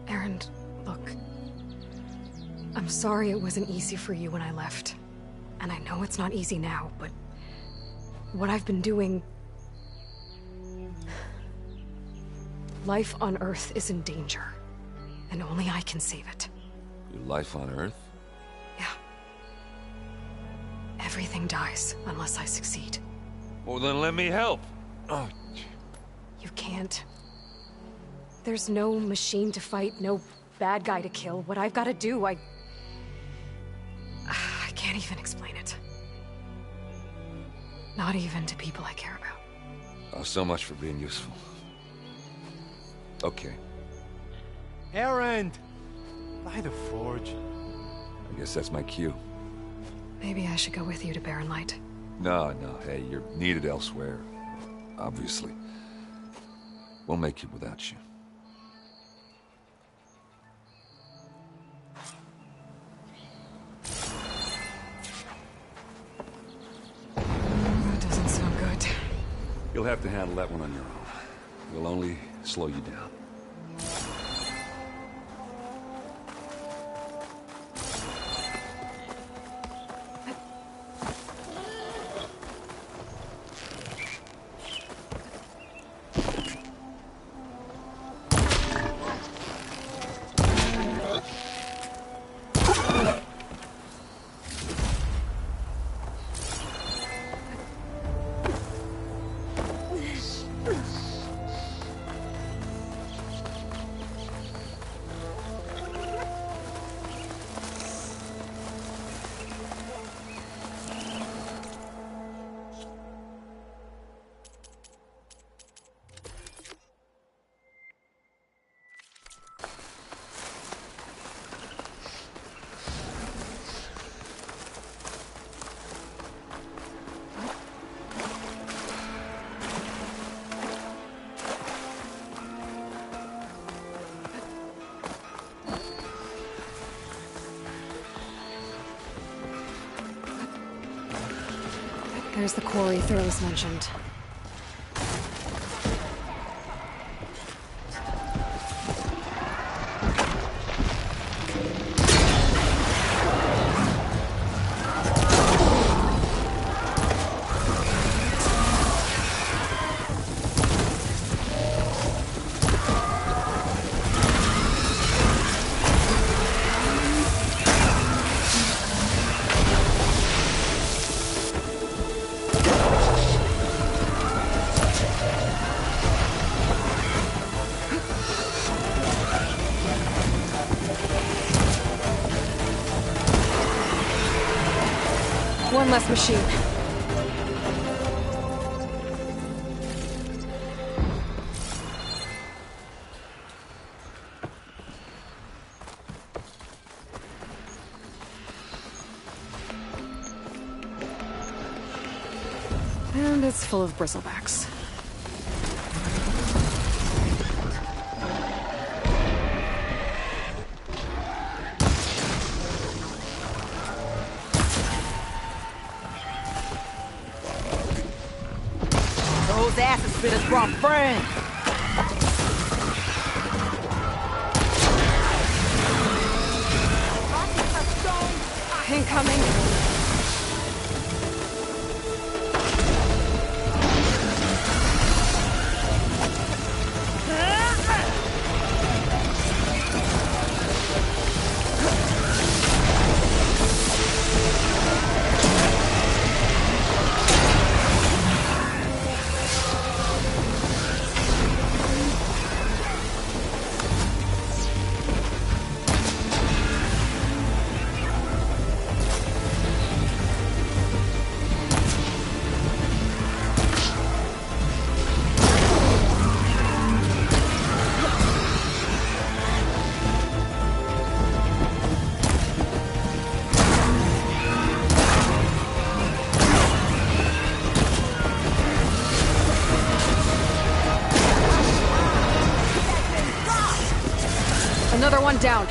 Erend, look. I'm sorry it wasn't easy for you when I left. And I know it's not easy now, but what I've been doing... Life on Earth is in danger, and only I can save it. Your life on Earth? Yeah. Everything dies unless I succeed. Well, then let me help. Oh. You can't. There's no machine to fight, no bad guy to kill. What I've got to do, I can't even explain it. Not even to people I care about. Oh, so much for being useful. Okay. Erend! By the Forge. I guess that's my cue. Maybe I should go with you to Barren Light. No, hey, you're needed elsewhere. Obviously. We'll make it without you. That doesn't sound good. You'll have to handle that one on your own. We'll only slow you down. There's the quarry Thurles mentioned. One less machine. That's full of bristlebacks. Those acid spitters brought friends. Incoming. Another one down.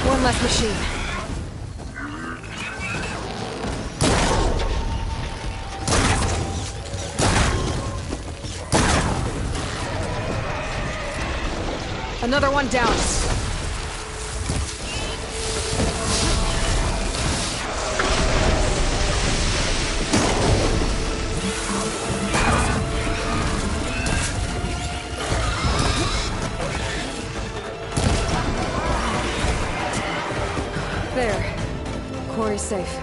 One less machine. Another one down. There. Quarry's safe.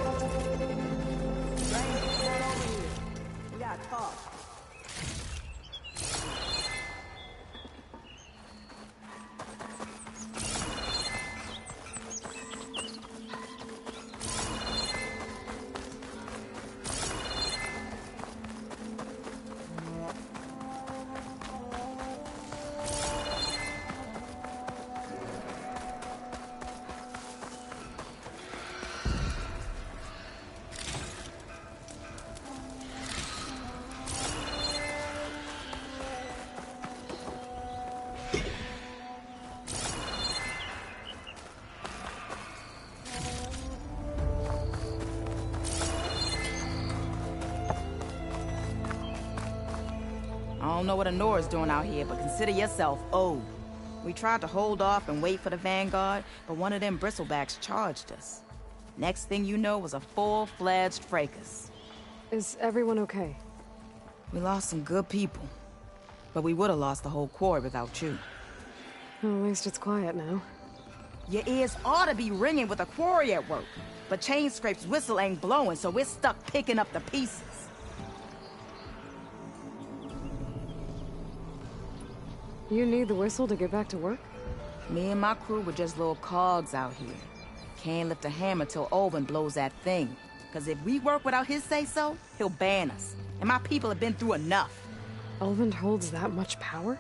I don't know what Anora's doing out here, but consider yourself owed. We tried to hold off and wait for the Vanguard, but one of them bristlebacks charged us. Next thing you know was a full-fledged fracas. Is everyone okay? We lost some good people, but we would have lost the whole quarry without you. Well, at least it's quiet now. Your ears ought to be ringing with a quarry at work, but Chainscrape's whistle ain't blowing, so we're stuck picking up the pieces. You need the whistle to get back to work? Me and my crew were just little cogs out here. Can't lift a hammer till Olvin blows that thing. Cause if we work without his say-so, he'll ban us. And my people have been through enough. Olvin holds that much power?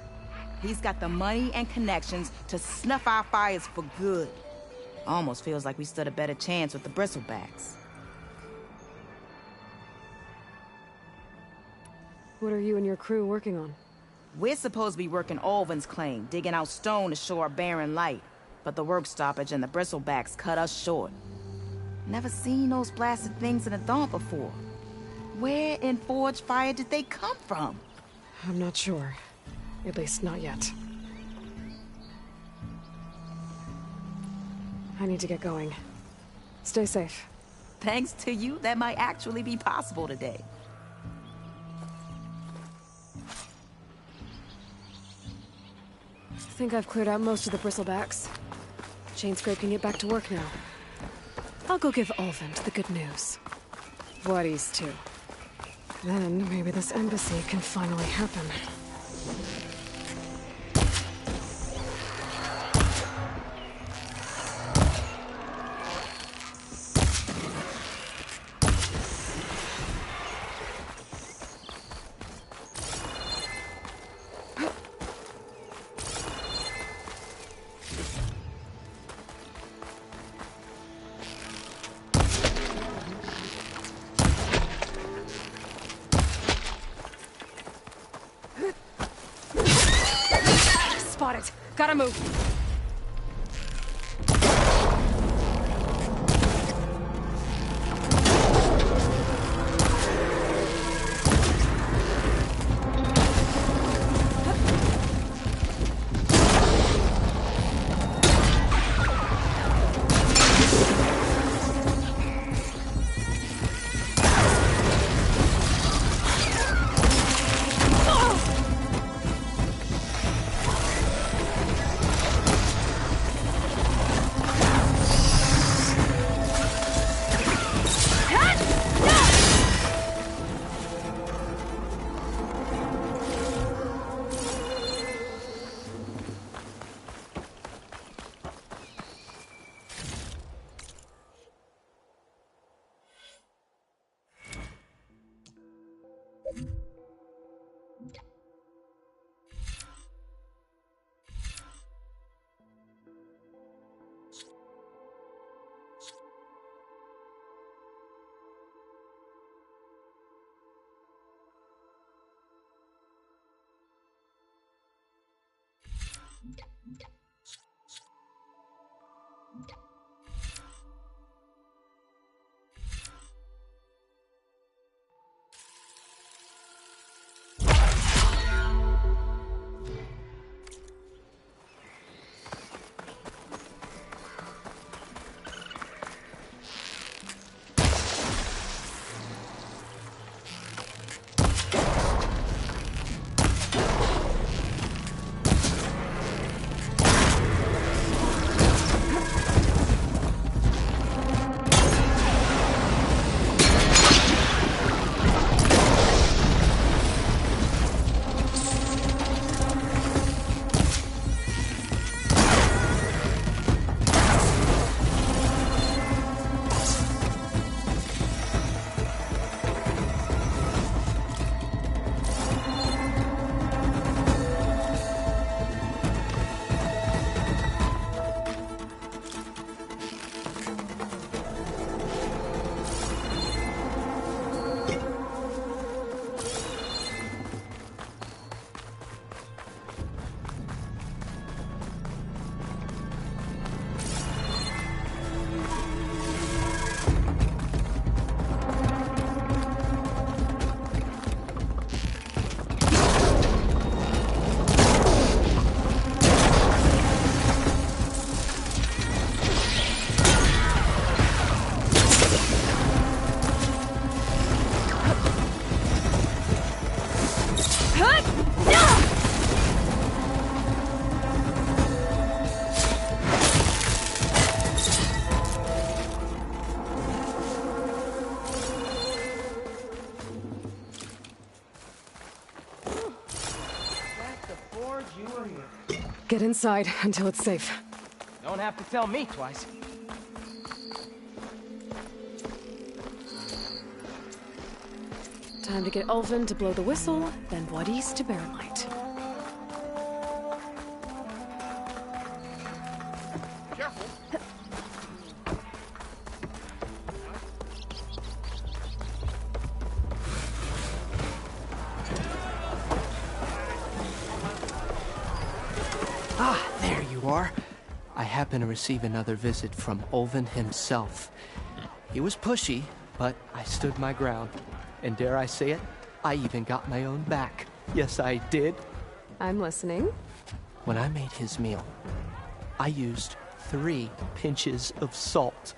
He's got the money and connections to snuff our fires for good. Almost feels like we stood a better chance with the bristlebacks. What are you and your crew working on? We're supposed to be working Olvin's claim, digging out stone to show our barren light. But the work stoppage and the bristlebacks cut us short. Never seen those blasted things in the dawn before. Where in Forge Fire did they come from? I'm not sure. At least not yet. I need to get going. Stay safe. Thanks to you, that might actually be possible today. I think I've cleared out most of the bristlebacks. Chainscrape can get back to work now. I'll go give Ulvund the good news. Voorhis too. Then maybe this embassy can finally happen. Spotted. Gotta move. Get inside until it's safe. Don't have to tell me twice. Time to get Ulvund to blow the whistle, then Voorhis to bear light. Careful. Ah, there you are. I happen to receive another visit from Ulvund himself. He was pushy, but I stood my ground. And dare I say it, I even got my own back. Yes, I did. I'm listening. When I made his meal, I used 3 pinches of salt.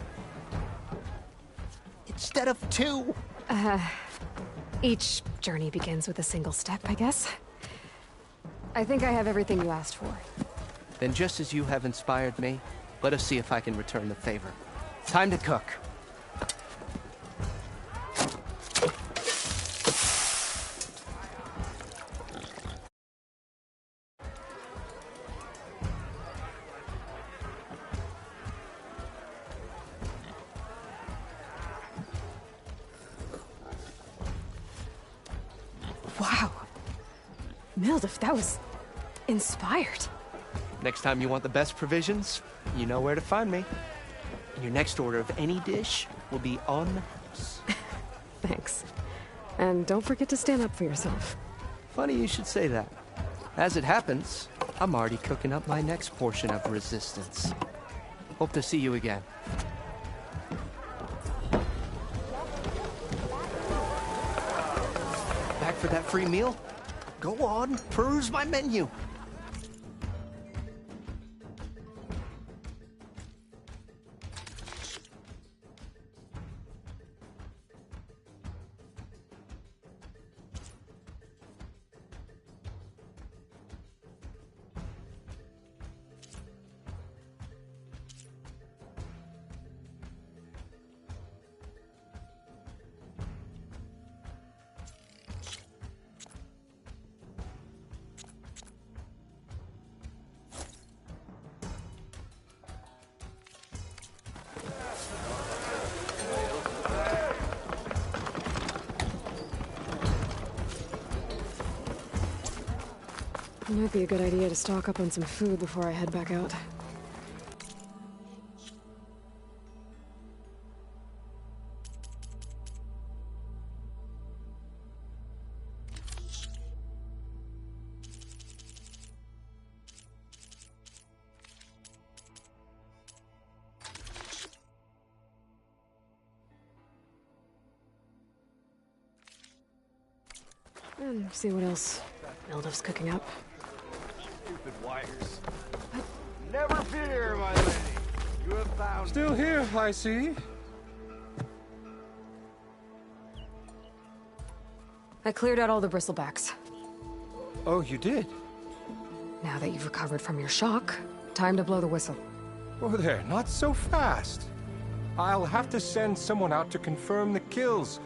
Instead of 2. Each journey begins with a single step, I guess. I think I have everything you asked for. Then just as you have inspired me, let us see if I can return the favor. Time to cook. Wow. Mildef, that was inspired. Next time you want the best provisions, you know where to find me. And your next order of any dish will be on the house. Thanks. And don't forget to stand up for yourself. Funny you should say that. As it happens, I'm already cooking up my next portion of resistance. Hope to see you again. Back for that free meal? Go on, peruse my menu. It might be a good idea to stock up on some food before I head back out. And see what else Mildef's cooking up. Stupid wires. Never fear, my lady. You have found... Still here, I see. I cleared out all the bristlebacks. Oh, you did? Now that you've recovered from your shock, time to blow the whistle. Oh there, not so fast. I'll have to send someone out to confirm the kills.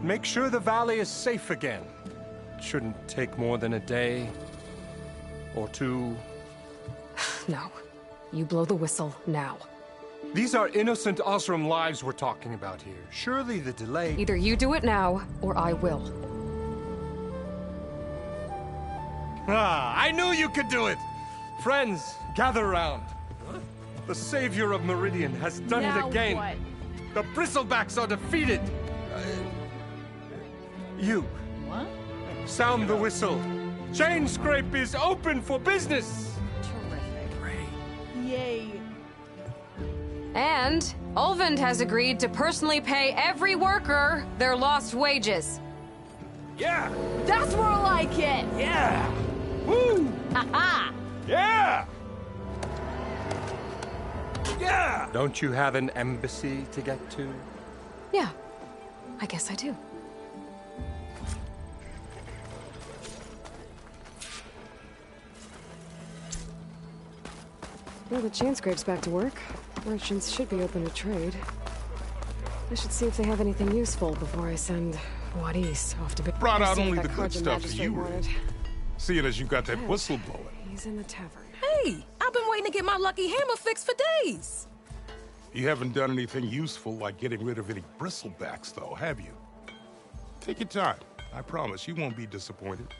Make sure the valley is safe again. Shouldn't take more than a day. Or 2. No. You blow the whistle now. These are innocent Osram lives we're talking about here. Surely the delay... Either you do it now, or I will. Ah, I knew you could do it! Friends, gather round. The savior of Meridian has done it again. What? The Bristlebacks are defeated. You. What? Sound the whistle. Chainscrape is open for business. Yay. And Ulvund has agreed to personally pay every worker their lost wages. Yeah! That's more like it! Yeah! Woo! Ha-ha! Yeah! Yeah! Don't you have an embassy to get to? Yeah, I guess I do. Well, the Chainscrape's back to work. Merchants should be open to trade. I should see if they have anything useful before I send Wadis off to be... Brought out see only what the that good Carja stuff for magistrate you, wanted. Seeing as you got that Ted, whistle blowing. He's in the tavern. Hey, I've been waiting to get my lucky hammer fixed for days. You haven't done anything useful like getting rid of any bristlebacks, though, have you? Take your time. I promise you won't be disappointed.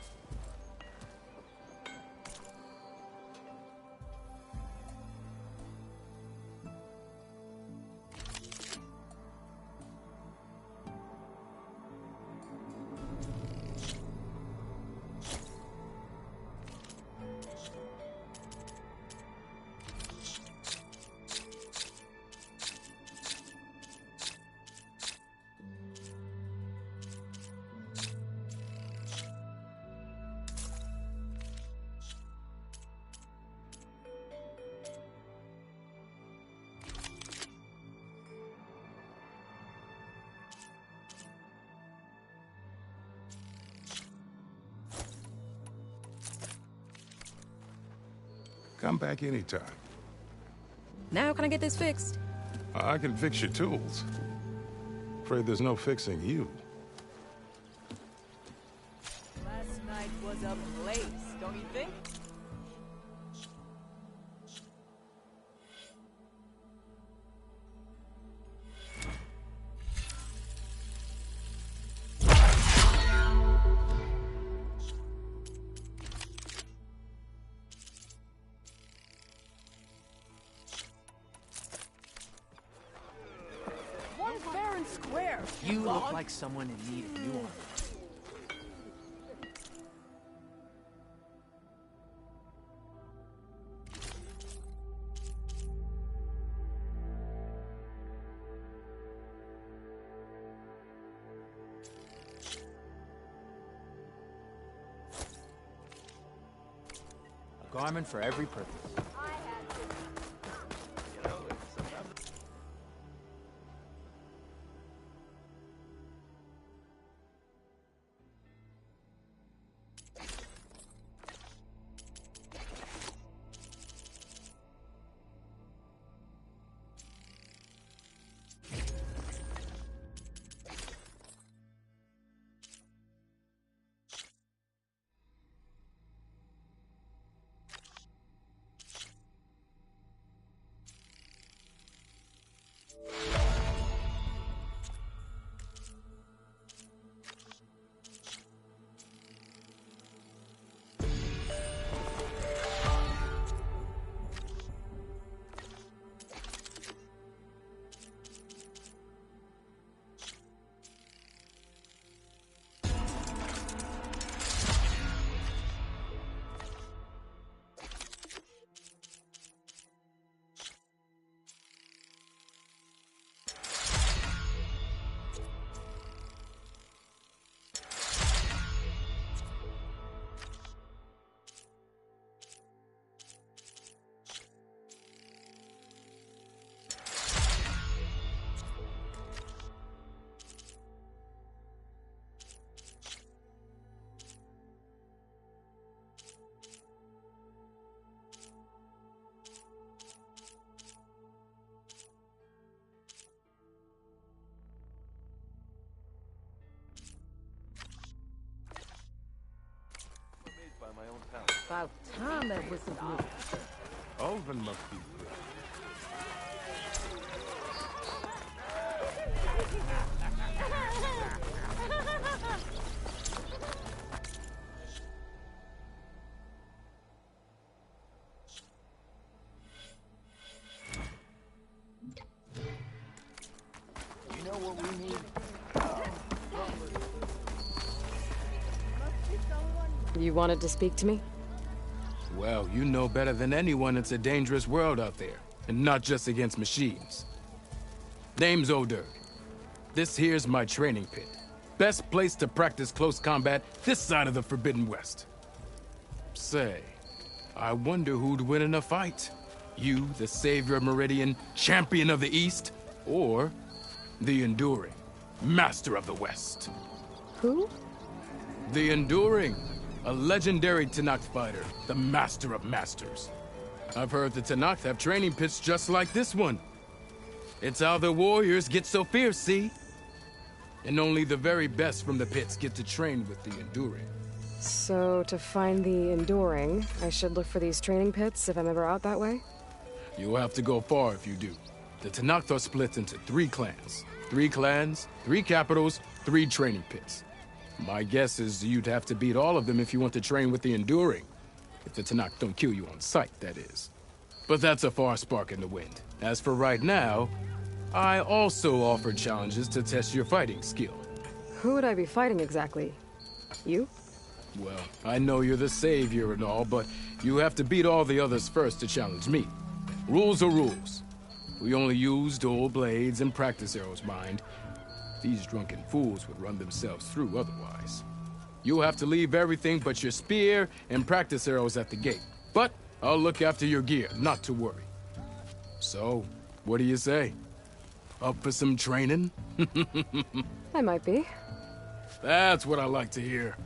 I'm back anytime. Now can I get this fixed? I can fix your tools. Afraid there's no fixing you. Last night was a blaze, don't you think? One fair and square. You look like someone in need of new armor. A garment for every purpose. About time that whistle blew. Ulvin must be good. You know what we need? You wanted to speak to me? Well, you know better than anyone it's a dangerous world out there, and not just against machines. Name's O'Dur. This here's my training pit. Best place to practice close combat this side of the Forbidden West. Say, I wonder who'd win in a fight. You, the savior of Meridian, champion of the East, or the Enduring, master of the West. Who? The Enduring. A legendary Tenakth fighter, the master of masters. I've heard the Tenakth have training pits just like this one. It's how the warriors get so fierce, see? And only the very best from the pits get to train with the Enduring. So, to find the Enduring, I should look for these training pits if I'm ever out that way? You'll have to go far if you do. The Tenakth are split into 3 clans. 3 clans, 3 capitals, 3 training pits. My guess is you'd have to beat all of them if you want to train with the Enduring. If the Tenakth don't kill you on sight, that is. But that's a far spark in the wind. As for right now, I also offer challenges to test your fighting skill. Who would I be fighting exactly? You? Well, I know you're the savior and all, but you have to beat all the others first to challenge me. Rules are rules. We only use dual blades and practice arrows, mind. These drunken fools would run themselves through otherwise. You'll have to leave everything but your spear and practice arrows at the gate. But I'll look after your gear, not to worry. So, what do you say? Up for some training? I might be. That's what I like to hear.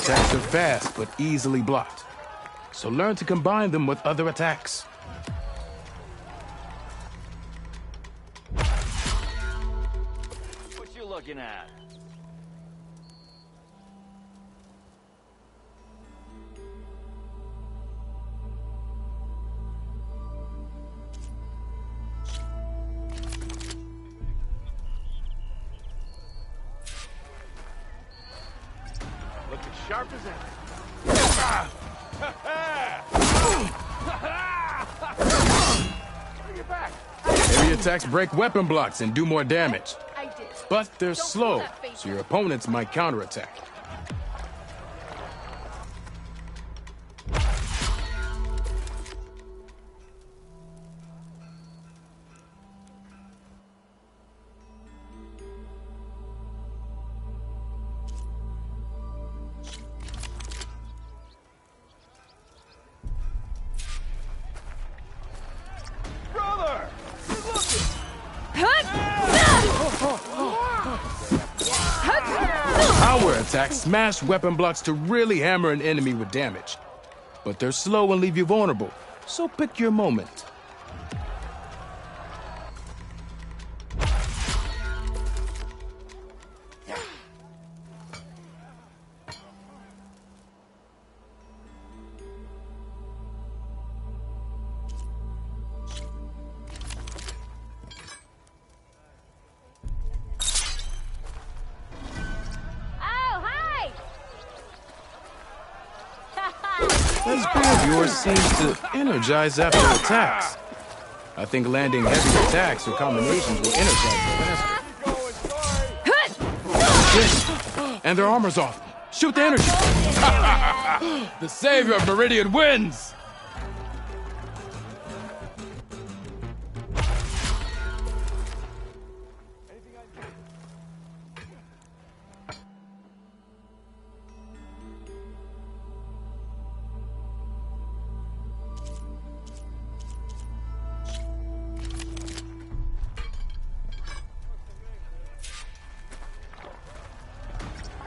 attacks are fast, but easily blocked. So learn to combine them with other attacks. What you looking at? Looking sharp as ever. Bring it back. Heavy attacks break weapon blocks and do more damage. But they're slow, so your opponents might counterattack. Brother! Good looking! Power attacks smash weapon blocks to really hammer an enemy with damage. But they're slow and leave you vulnerable, so pick your moment. That spear of yours seems to energize after attacks. I think landing heavy attacks or combinations will energize them faster. Shit. And their armor's off. Shoot the energy. The savior of Meridian wins!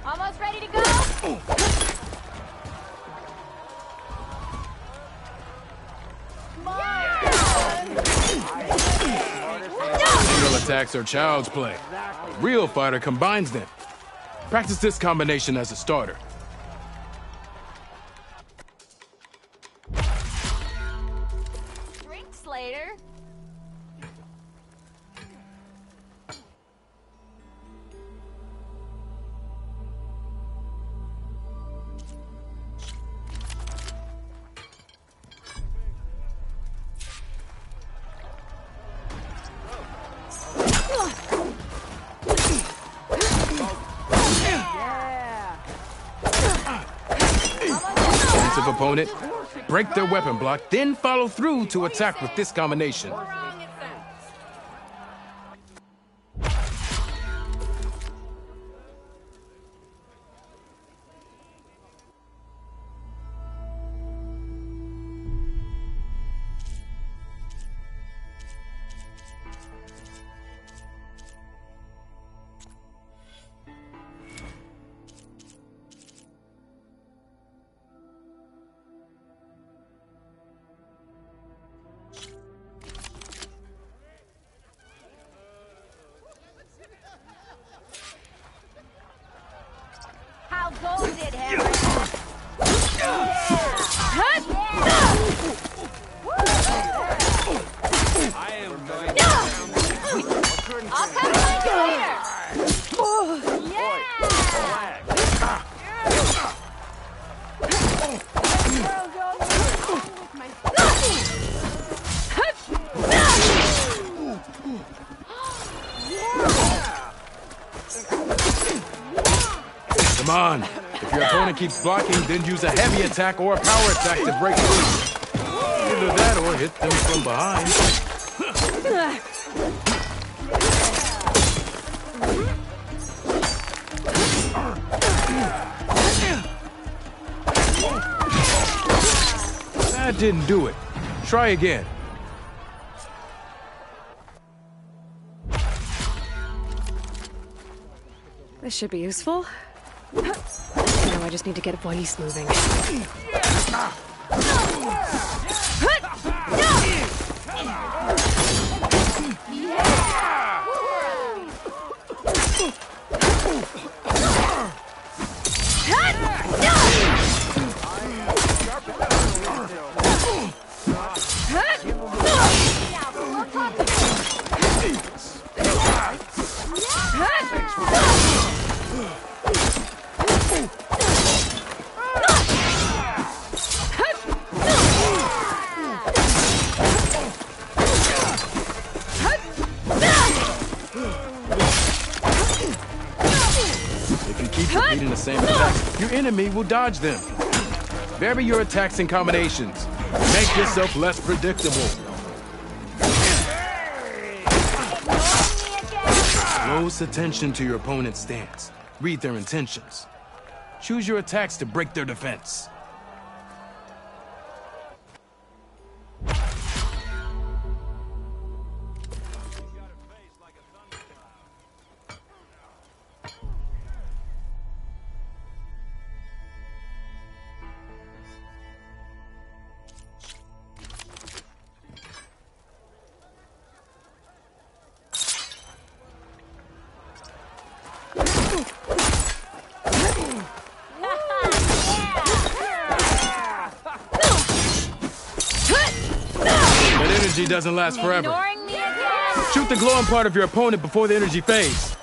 Almost ready to go? Single attacks are child's play. A real fighter combines them. Practice this combination as a starter. Drinks later. Defensive opponent, break their weapon block, then follow through to attack with this combination. How goes it, Harry? I am going I'll come find you later. Come on. If your opponent keeps blocking, then use a heavy attack or a power attack to break through. Either that or hit them from behind. That didn't do it. Try again. This should be useful. Now I just need to get Boris moving. Repeating the same attacks, your enemy will dodge them. Vary your attacks and combinations. Make yourself less predictable. Close attention to your opponent's stance. Read their intentions. Choose your attacks to break their defense. Doesn't last forever. Shoot the glowing part of your opponent before the energy fades.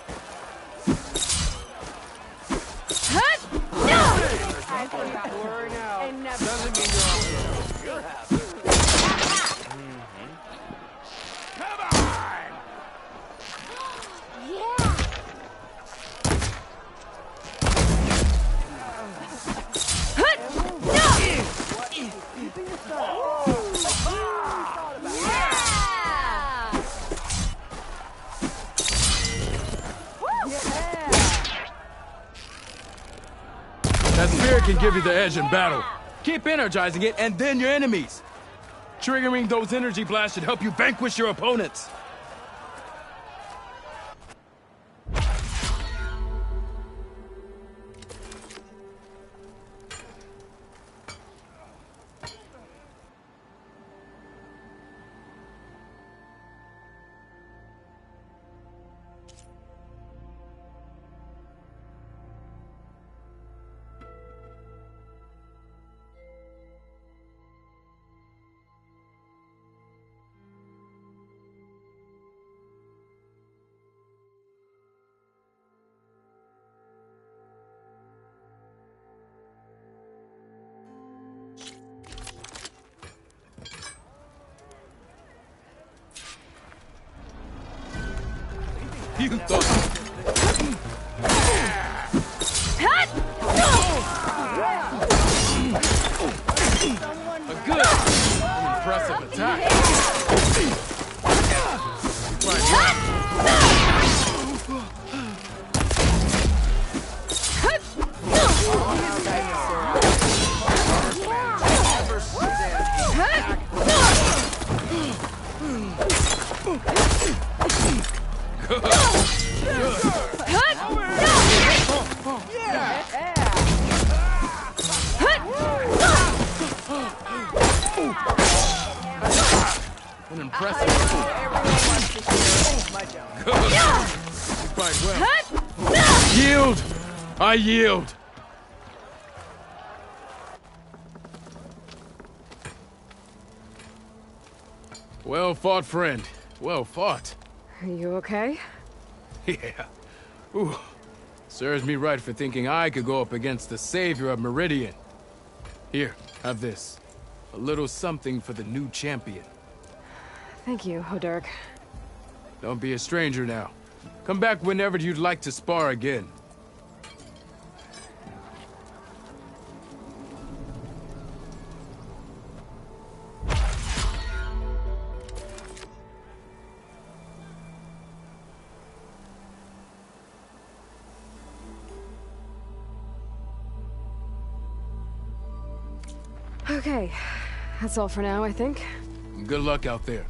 That spirit can give you the edge in battle. Keep energizing it, and then your enemies. Triggering those energy blasts should help you vanquish your opponents. You thought... A good, impressive attack. An impressive. Quite well. Yield! I yield! Well fought, friend. Well fought. Are you okay? Yeah. Ooh. Serves me right for thinking I could go up against the savior of Meridian. Here, have this. A little something for the new champion. Thank you, Hodurk. Don't be a stranger now. Come back whenever you'd like to spar again. Okay, that's all for now, I think. Good luck out there.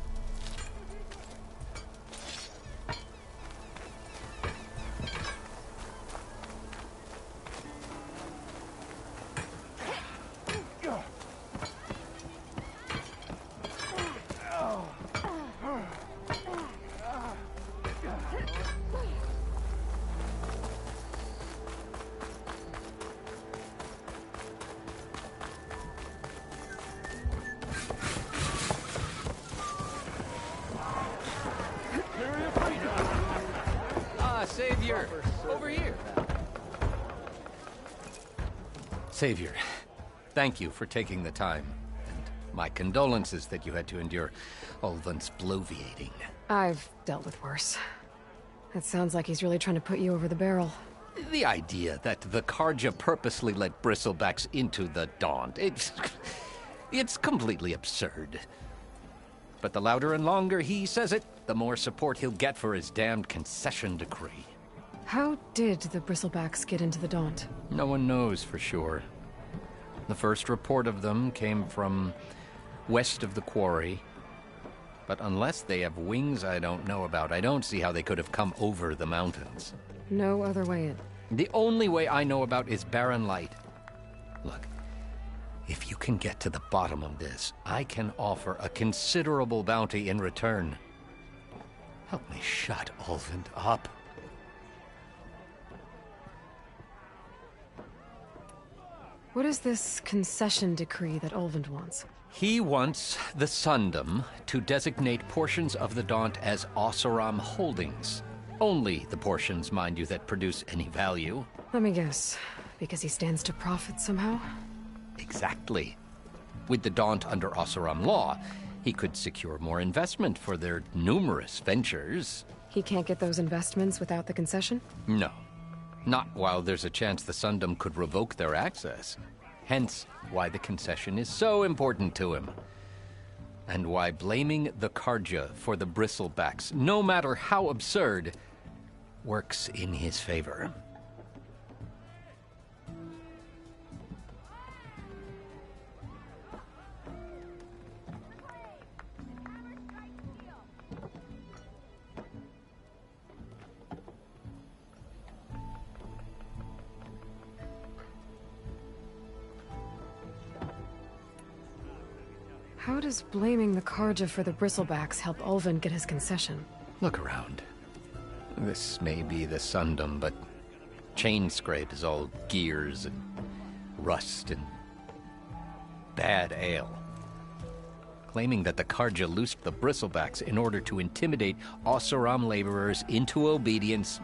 Savior, thank you for taking the time. And my condolences that you had to endure Ulvin's bloviating. I've dealt with worse. It sounds like he's really trying to put you over the barrel. The idea that the Carja purposely let Bristlebacks into the Daunt, it's completely absurd. But the louder and longer he says it, the more support he'll get for his damned concession decree. How did the Bristlebacks get into the Daunt? No one knows for sure. The first report of them came from west of the quarry. But unless they have wings I don't know about, I don't see how they could have come over the mountains. No other way in. The only way I know about is Barren Light. Look, if you can get to the bottom of this, I can offer a considerable bounty in return. Help me shut Ulvund up. What is this concession decree that Ulvund wants? He wants the Sundom to designate portions of the Daunt as Oseram holdings. Only the portions, mind you, that produce any value. Let me guess. Because he stands to profit somehow? Exactly. With the Daunt under Oseram law, he could secure more investment for their numerous ventures. He can't get those investments without the concession? No. Not while there's a chance the Sundom could revoke their access. Hence why the concession is so important to him. And why blaming the Carja for the Bristlebacks, no matter how absurd, works in his favor. How does blaming the Carja for the Bristlebacks help Ulvund get his concession? Look around. This may be the Sundom, but Chainscrape is all gears and rust and bad ale. Claiming that the Carja loosed the Bristlebacks in order to intimidate Oseram laborers into obedience...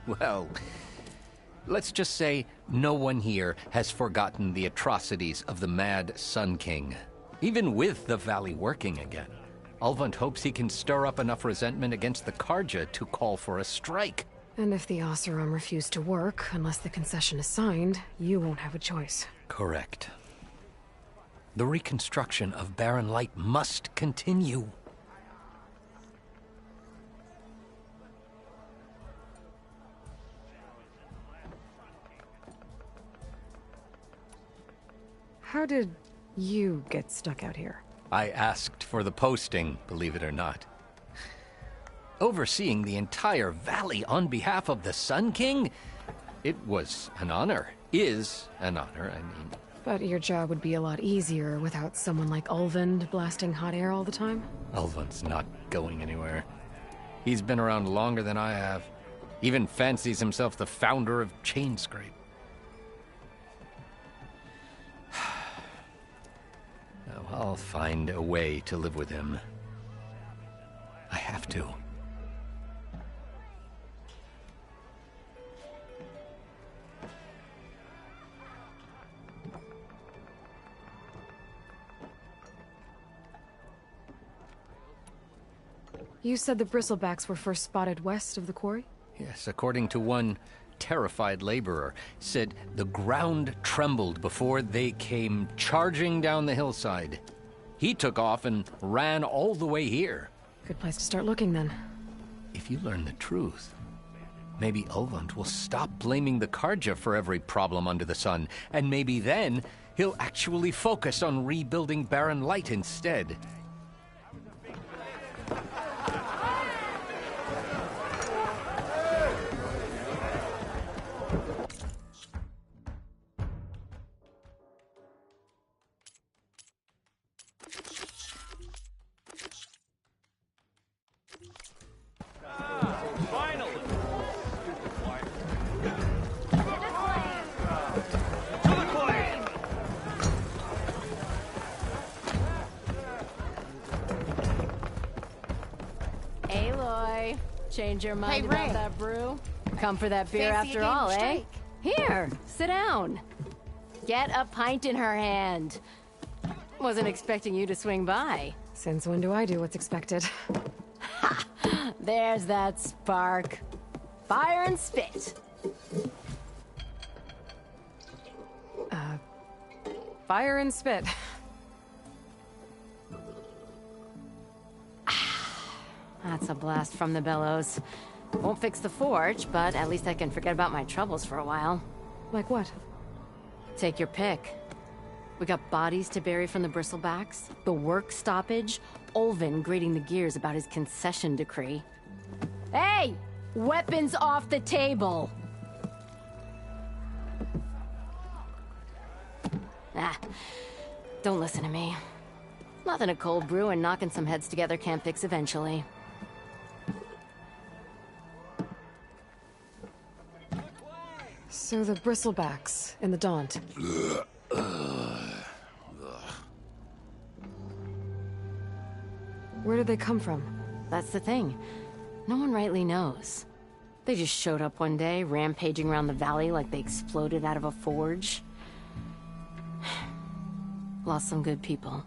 Well, let's just say no one here has forgotten the atrocities of the Mad Sun King. Even with the Valley working again, Ulvund hopes he can stir up enough resentment against the Carja to call for a strike. And if the Oseram refuse to work, unless the concession is signed, you won't have a choice. Correct. The reconstruction of Barren Light must continue. How did you get stuck out here? I asked for the posting, believe it or not. Overseeing the entire valley on behalf of the Sun King? It was an honor. Is an honor, I mean. But your job would be a lot easier without someone like Ulvund blasting hot air all the time? Ulvund's not going anywhere. He's been around longer than I have. Even fancies himself the founder of Chainscrape. I'll find a way to live with him. I have to. You said the Bristlebacks were first spotted west of the quarry? Yes, according to one terrified laborer, said the ground trembled before they came charging down the hillside. He took off and ran all the way here. Good place to start looking, then. If you learn the truth, maybe Ulvund will stop blaming the Carja for every problem under the sun, and maybe then he'll actually focus on rebuilding Barren Light instead. Change your mind about that brew? Come for that beer Fancy after a game all, of eh? strike? Here, sit down. Get a pint in her hand. Wasn't expecting you to swing by. Since when do I do what's expected? Ha! There's that spark. Fire and spit. Fire and spit. That's a blast from the bellows. Won't fix the forge, but at least I can forget about my troubles for a while. Like what? Take your pick. We got bodies to bury from the bristlebacks, the work stoppage, Olvin grating the gears about his concession decree. Hey! Weapons off the table! Ah, don't listen to me. Nothing a cold brew and knocking some heads together can't fix eventually. So the bristlebacks in the Daunt. Where did they come from? That's the thing. No one rightly knows. They just showed up one day, rampaging around the valley like they exploded out of a forge. Lost some good people.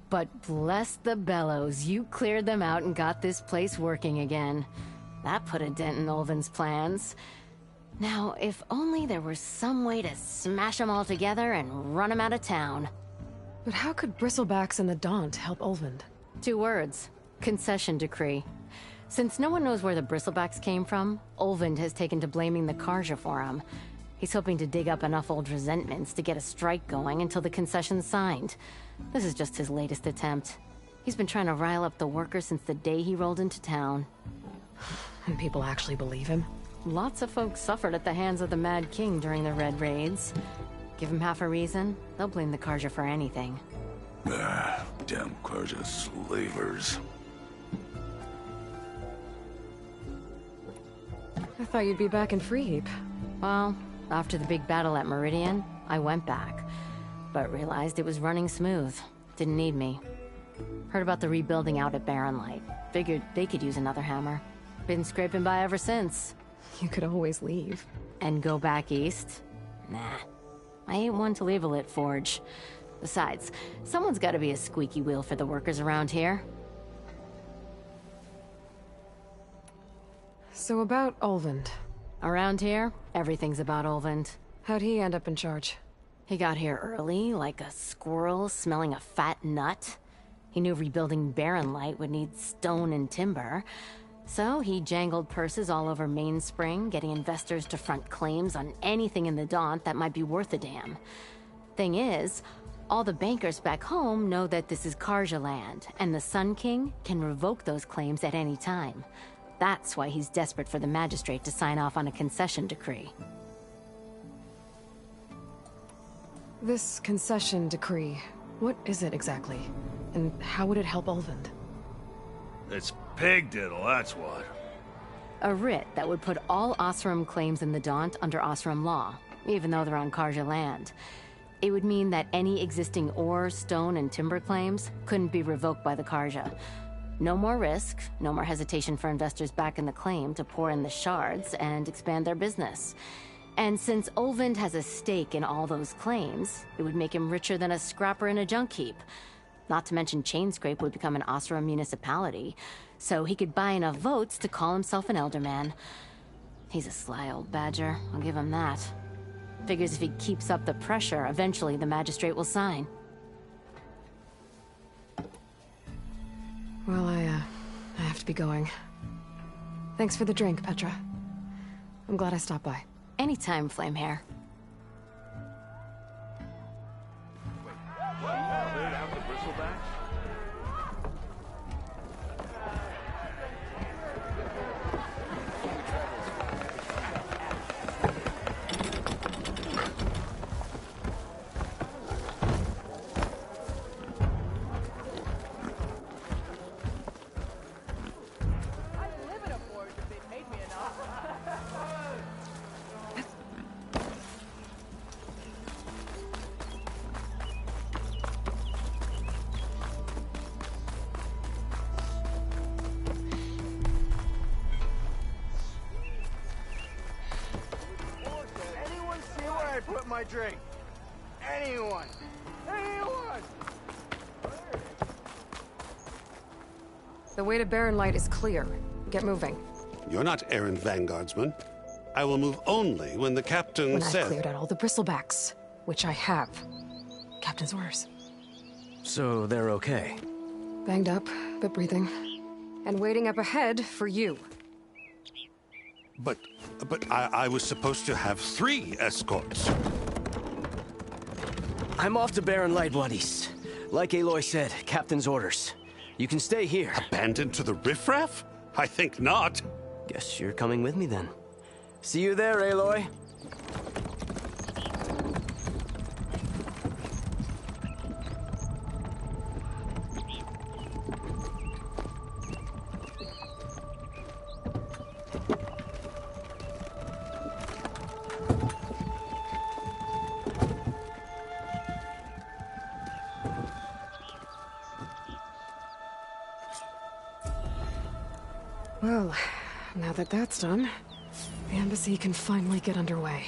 But bless the bellows, you cleared them out and got this place working again. That put a dent in Olvin's plans. Now, if only there were some way to smash them all together and run them out of town. But how could bristlebacks and the Daunt help Olvind? 2 words. Concession decree. Since no one knows where the bristlebacks came from, Olvind has taken to blaming the Carja for them. He's hoping to dig up enough old resentments to get a strike going until the concession's signed. This is just his latest attempt. He's been trying to rile up the workers since the day he rolled into town. And people actually believe him? Lots of folks suffered at the hands of the Mad King during the Red Raids. Give him half a reason, they'll blame the Carja for anything. Ah, damn Carja slavers. I thought you'd be back in Freeheap. Well, after the big battle at Meridian, I went back. But realized it was running smooth. Didn't need me. Heard about the rebuilding out at Barren Light. Figured they could use another hammer. Been scraping by ever since. You could always leave. And go back east? Nah. I ain't one to leave a lit forge. Besides, someone's gotta be a squeaky wheel for the workers around here. So about Olvind. Around here, everything's about Olvind. How'd he end up in charge? He got here early, like a squirrel smelling a fat nut. He knew rebuilding Barren Light would need stone and timber. So he jangled purses all over Mainspring, getting investors to front claims on anything in the Daunt that might be worth a damn. Thing is, all the bankers back home know that this is Carja land, and the Sun King can revoke those claims at any time. That's why he's desperate for the magistrate to sign off on a concession decree. This concession decree, what is it exactly? And how would it help Olvind? It's pig diddle, that's what. A writ that would put all Osram claims in the Daunt under Osram law, even though they're on Carja land. It would mean that any existing ore, stone, and timber claims couldn't be revoked by the Carja. No more risk, no more hesitation for investors back in the claim to pour in the shards and expand their business. And since Olvind has a stake in all those claims, it would make him richer than a scrapper in a junk heap. Not to mention Chainscrape would become an Osram municipality, so he could buy enough votes to call himself an Elderman. He's a sly old badger, I'll give him that. Figures if he keeps up the pressure, eventually the magistrate will sign. Well, I have to be going. Thanks for the drink, Petra. I'm glad I stopped by. Anytime, Flamehair. My drink. anyone. Anyone! The way to Barren Light is clear. Get moving. You're not errant vanguardsman. I will move only when the captain When says... I've cleared out all the bristlebacks, which I have. Captain's orders. So they're okay? Banged up, but breathing. And waiting up ahead for you. But I was supposed to have 3 escorts. I'm off to Barren Light, buddies. Like Aloy said, Captain's orders. You can stay here. Abandoned to the riffraff? I think not. Guess you're coming with me then. See you there, Aloy. Well, now that that's done, the embassy can finally get underway.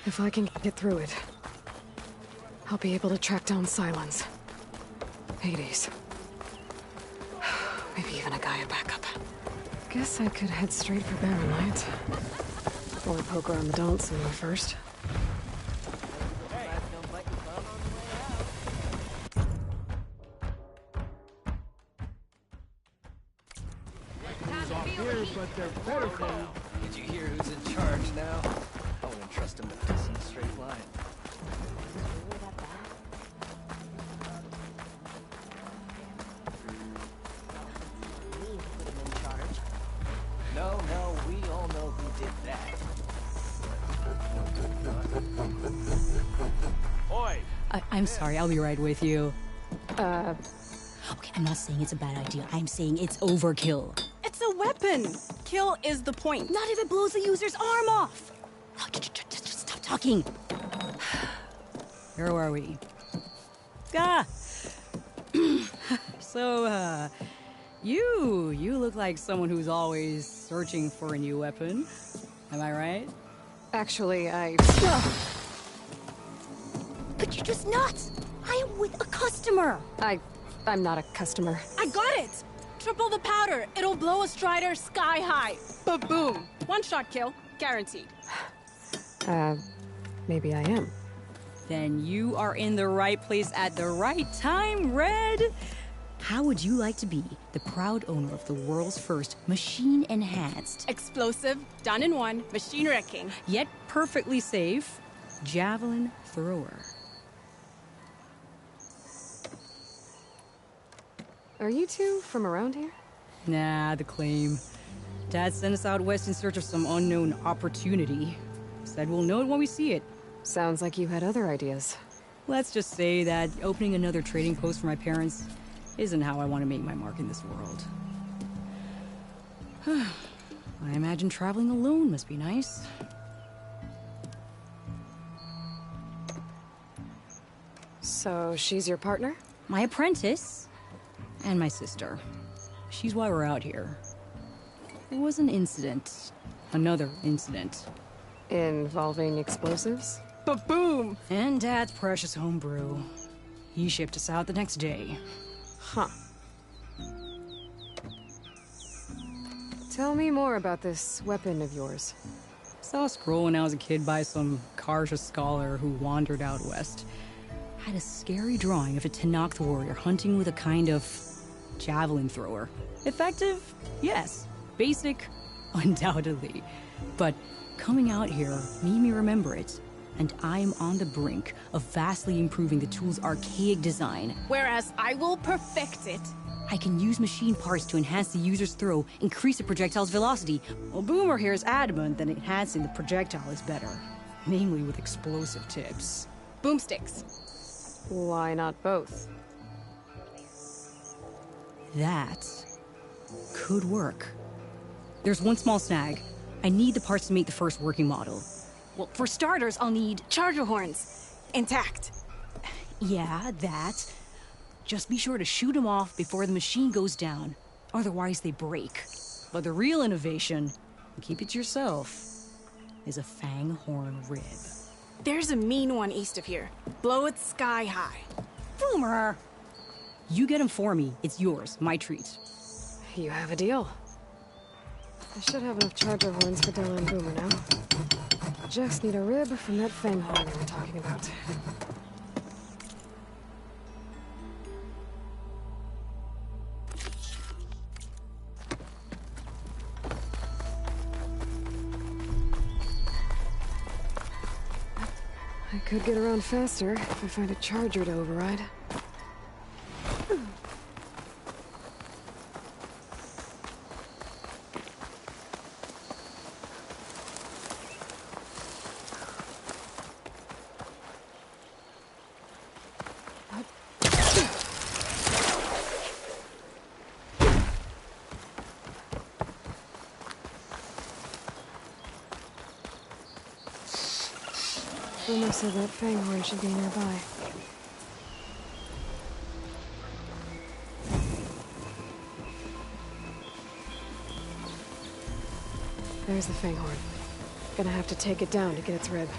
If I can get through it, I'll be able to track down Silence. Hades. Maybe even a Gaia backup. Guess I could head straight for Barren Light. Or poke around the Daunt somewhere first. Did you hear who's in charge now? I wouldn't trust him to piss in a straight line. No, we all know who did that. Oi! I'm sorry, I'll be right with you. Okay, I'm not saying it's a bad idea. I'm saying it's overkill. It's a weapon. Kill is the point. Not if it blows the user's arm off. Oh, just stop talking. Where are we? So, you look like someone who's always searching for a new weapon. Am I right? Actually, Could you just not? I am with a customer. I'm not a customer. I got it. Triple the powder. It'll blow a Strider sky high. Ba-boom. One-shot kill. Guaranteed. Maybe I am. Then you are in the right place at the right time, Red. How would you like to be the proud owner of the world's first machine-enhanced, explosive, done in one, machine wrecking, yet perfectly safe, javelin thrower? Are you two from around here? Nah, the claim. Dad sent us out west in search of some unknown opportunity. Said we'll know it when we see it. Sounds like you had other ideas. Let's just say that opening another trading post for my parents isn't how I want to make my mark in this world. I imagine traveling alone must be nice. So she's your partner? My apprentice. And my sister. She's why we're out here. There was an incident. Another incident. Involving explosives? Ba-boom! And Dad's precious homebrew. He shipped us out the next day. Huh. Tell me more about this weapon of yours. Saw a scroll when I was a kid by some Karja scholar who wandered out west. Had a scary drawing of a Tenakth warrior hunting with a kind of javelin thrower. Effective? Yes. Basic? Undoubtedly. But coming out here made me remember it. And I'm on the brink of vastly improving the tool's archaic design. Whereas I will perfect it. I can use machine parts to enhance the user's throw, increase the projectile's velocity. Well, Boomer here is adamant that enhancing the projectile is better. Namely with explosive tips. Boomsticks. Why not both? That could work. There's one small snag. I need the parts to make the first working model. Well, for starters, I'll need charger horns. Intact. Yeah, that. Just be sure to shoot them off before the machine goes down. Otherwise, they break. But the real innovation, and keep it to yourself, is a fang horn rib. There's a mean one east of here. Blow it sky high. Boomer! You get him for me. It's yours. My treat. You have a deal. I should have enough charger horns for Della and Boomer now. Just need a rib from that fang horn we were talking about. I could get around faster if I find a charger to override. Boomer said that fang horn should be nearby. There's the fang horn. Gonna have to take it down to get its rib.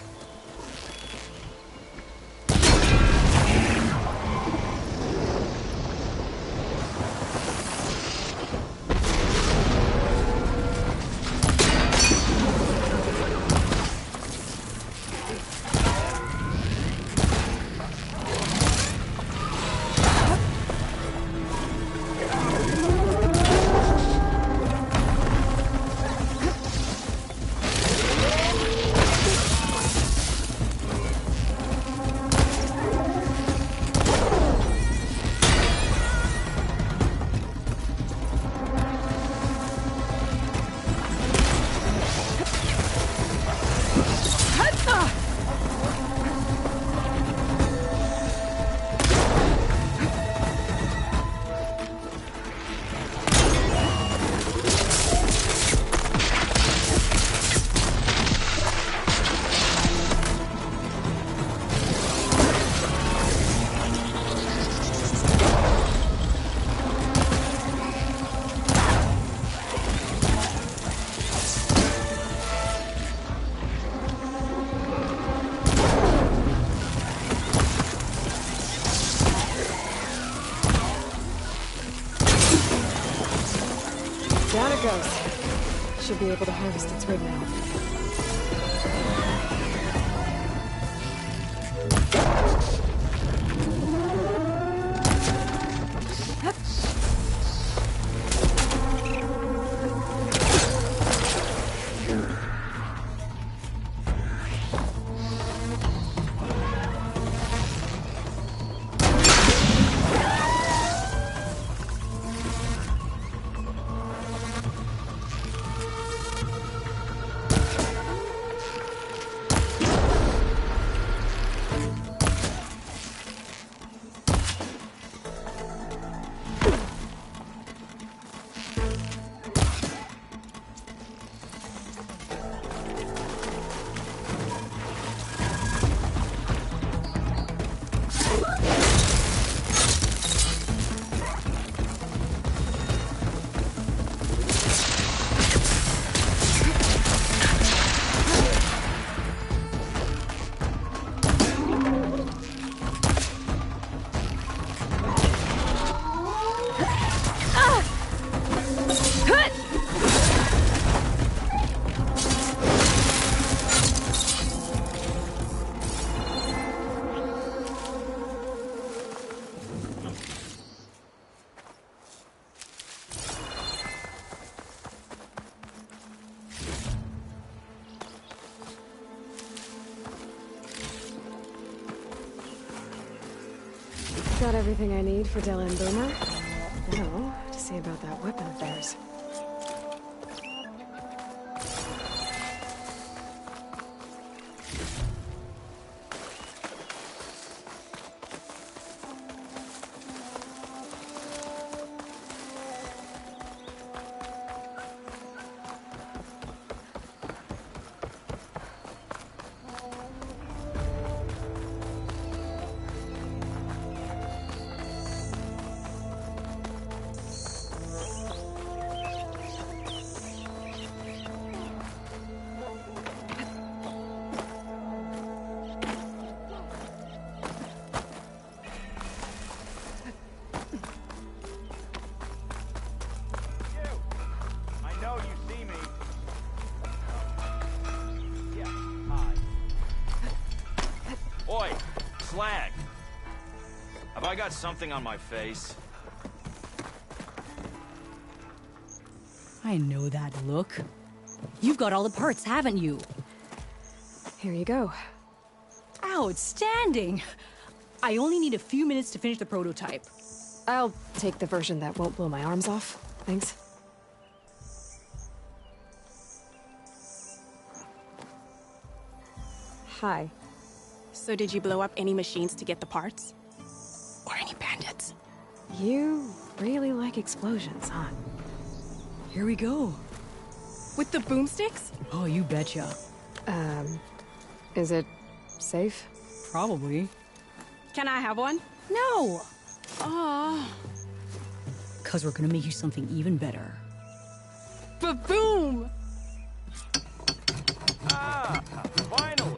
Down it goes. Should be able to harvest its rib now. got everything I need for Della and Boomer. Now, to see about that weapon of theirs. Slag! Have I got something on my face? I know that look. You've got all the parts, haven't you? Here you go. Outstanding! I only need a few minutes to finish the prototype. I'll take the version that won't blow my arms off. Thanks. Hi. So did you blow up any machines to get the parts? Or any bandits? You really like explosions, huh? Here we go. With the boomsticks? Oh, you betcha. Is it safe? Probably. Can I have one? No! Aw. 'Cause we're gonna make you something even better. Ba-boom! Ah! Finally!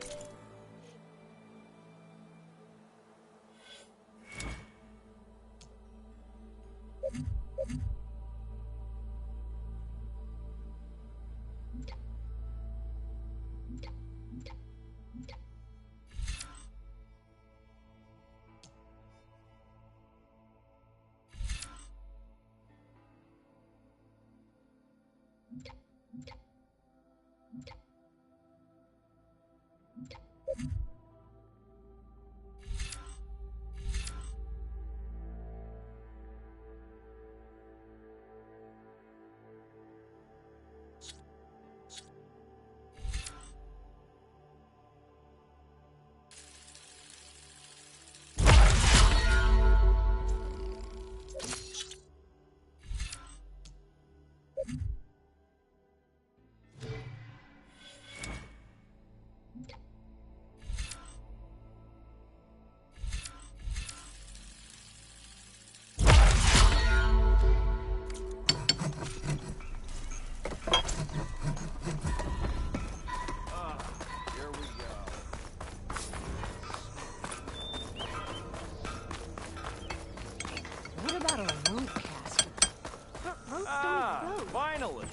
Finally!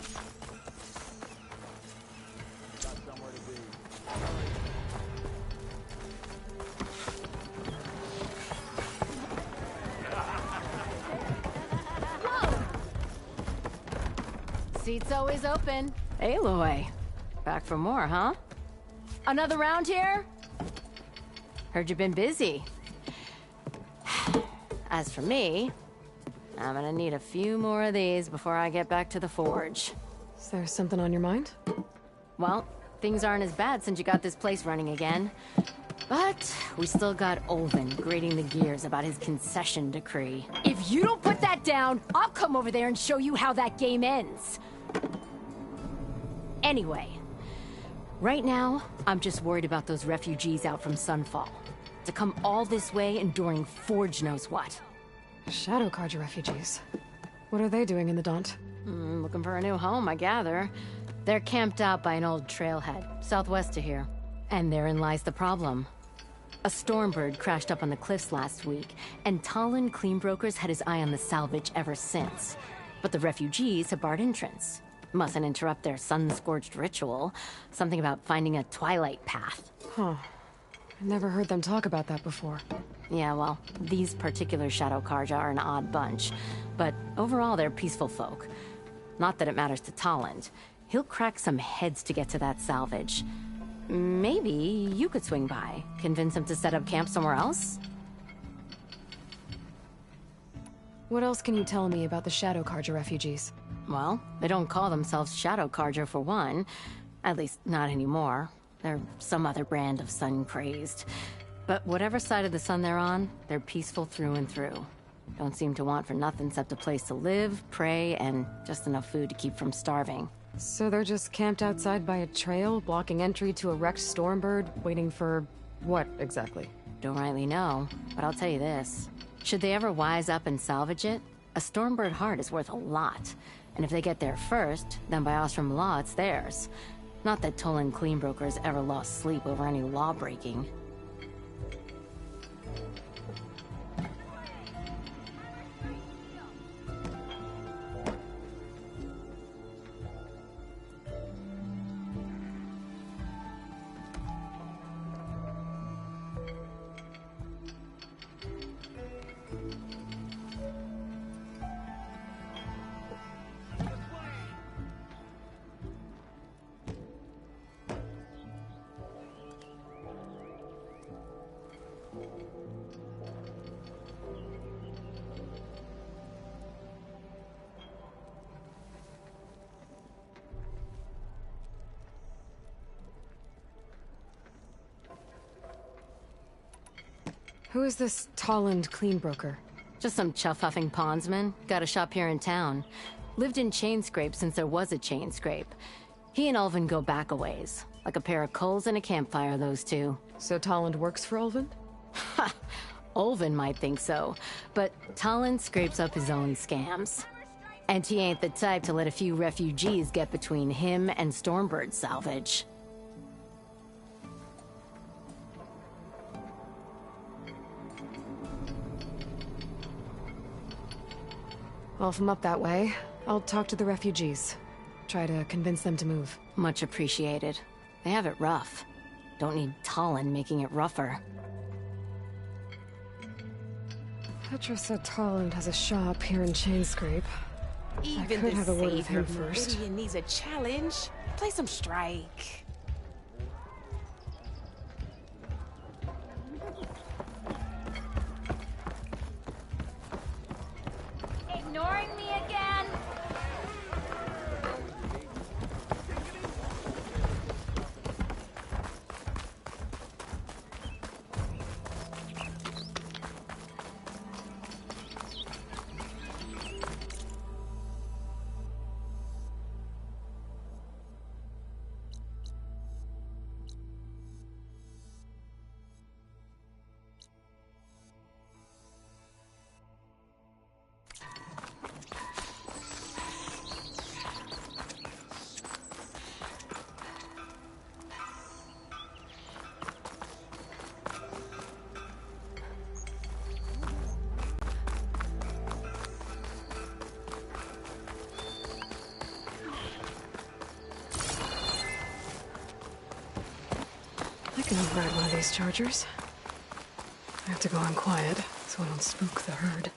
Got somewhere to be. Seat's always open. Aloy. Back for more, huh? Another round here? Heard you've been busy. As for me, I'm gonna need a few more of these before I get back to the forge. Is there something on your mind? Well, things aren't as bad since you got this place running again. But we still got Olvin grating the gears about his concession decree. If you don't put that down, I'll come over there and show you how that game ends. Anyway, right now, I'm just worried about those refugees out from Sunfall. To come all this way enduring Forge knows what. Shadow Carja refugees. What are they doing in the Daunt? Looking for a new home, I gather. They're camped out by an old trailhead, southwest of here. And therein lies the problem. A Stormbird crashed up on the cliffs last week, and Talon Cleanbrokers had his eye on the salvage ever since. But the refugees have barred entrance. Mustn't interrupt their sun-scorched ritual. Something about finding a twilight path. Huh. I never heard them talk about that before. Yeah, well, these particular Shadow Carja are an odd bunch. But overall, they're peaceful folk. Not that it matters to Talon. He'll crack some heads to get to that salvage. Maybe you could swing by, convince him to set up camp somewhere else? What else can you tell me about the Shadow Carja refugees? Well, they don't call themselves Shadow Carja for one. At least, not anymore. They're some other brand of sun-crazed. But whatever side of the sun they're on, they're peaceful through and through. Don't seem to want for nothing except a place to live, pray, and just enough food to keep from starving. So they're just camped outside by a trail, blocking entry to a wrecked Stormbird, waiting for... what, exactly? Don't rightly know, but I'll tell you this. Should they ever wise up and salvage it, a Stormbird heart is worth a lot. And if they get there first, then by Ostrom law, it's theirs. Not that Tolan Cleanbrokers ever lost sleep over any law-breaking. Who is this Tolland Cleanbroker? Just some chuff-huffing pondsman. Got a shop here in town. Lived in Chainscrape since there was a Chainscrape. He and Ulvund go back a ways. Like a pair of coals and a campfire, those two. So Tolland works for Ulvund? Ha! Ulvund might think so, but Tolland scrapes up his own scams. And he ain't the type to let a few refugees get between him and Stormbird salvage. Well, if I'm up that way, I'll talk to the refugees. Try to convince them to move. Much appreciated. They have it rough. Don't need Tolland making it rougher. Petra said Tolland has a shop here in Chainscrape. I could have a word with him first. Meridian needs a challenge. Play some Strike. Ignoring me again? I can override one of these chargers. I have to go on quiet, so I don't spook the herd.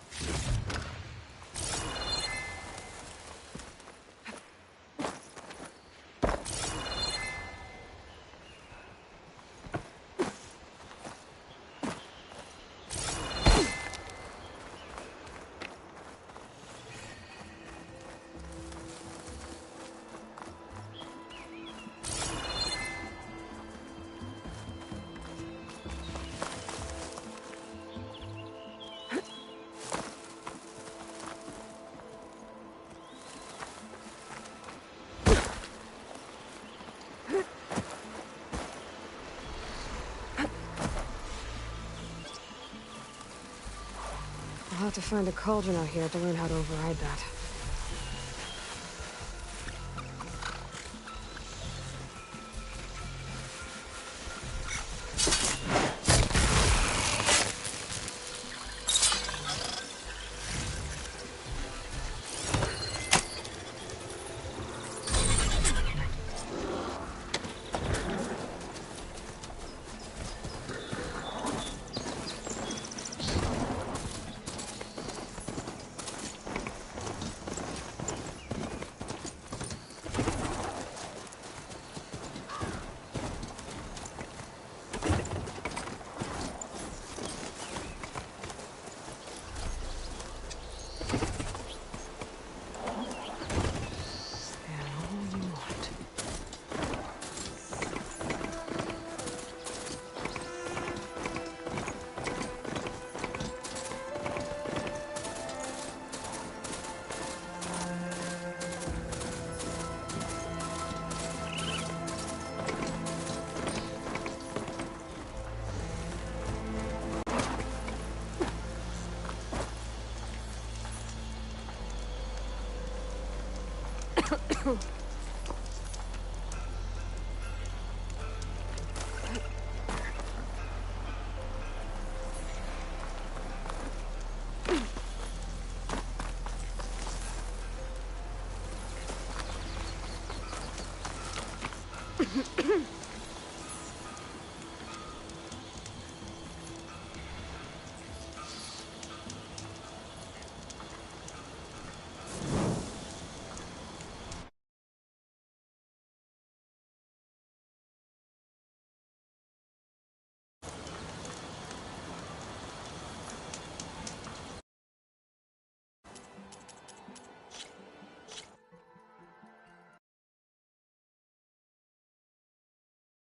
I'll have to find a cauldron out here to learn how to override that.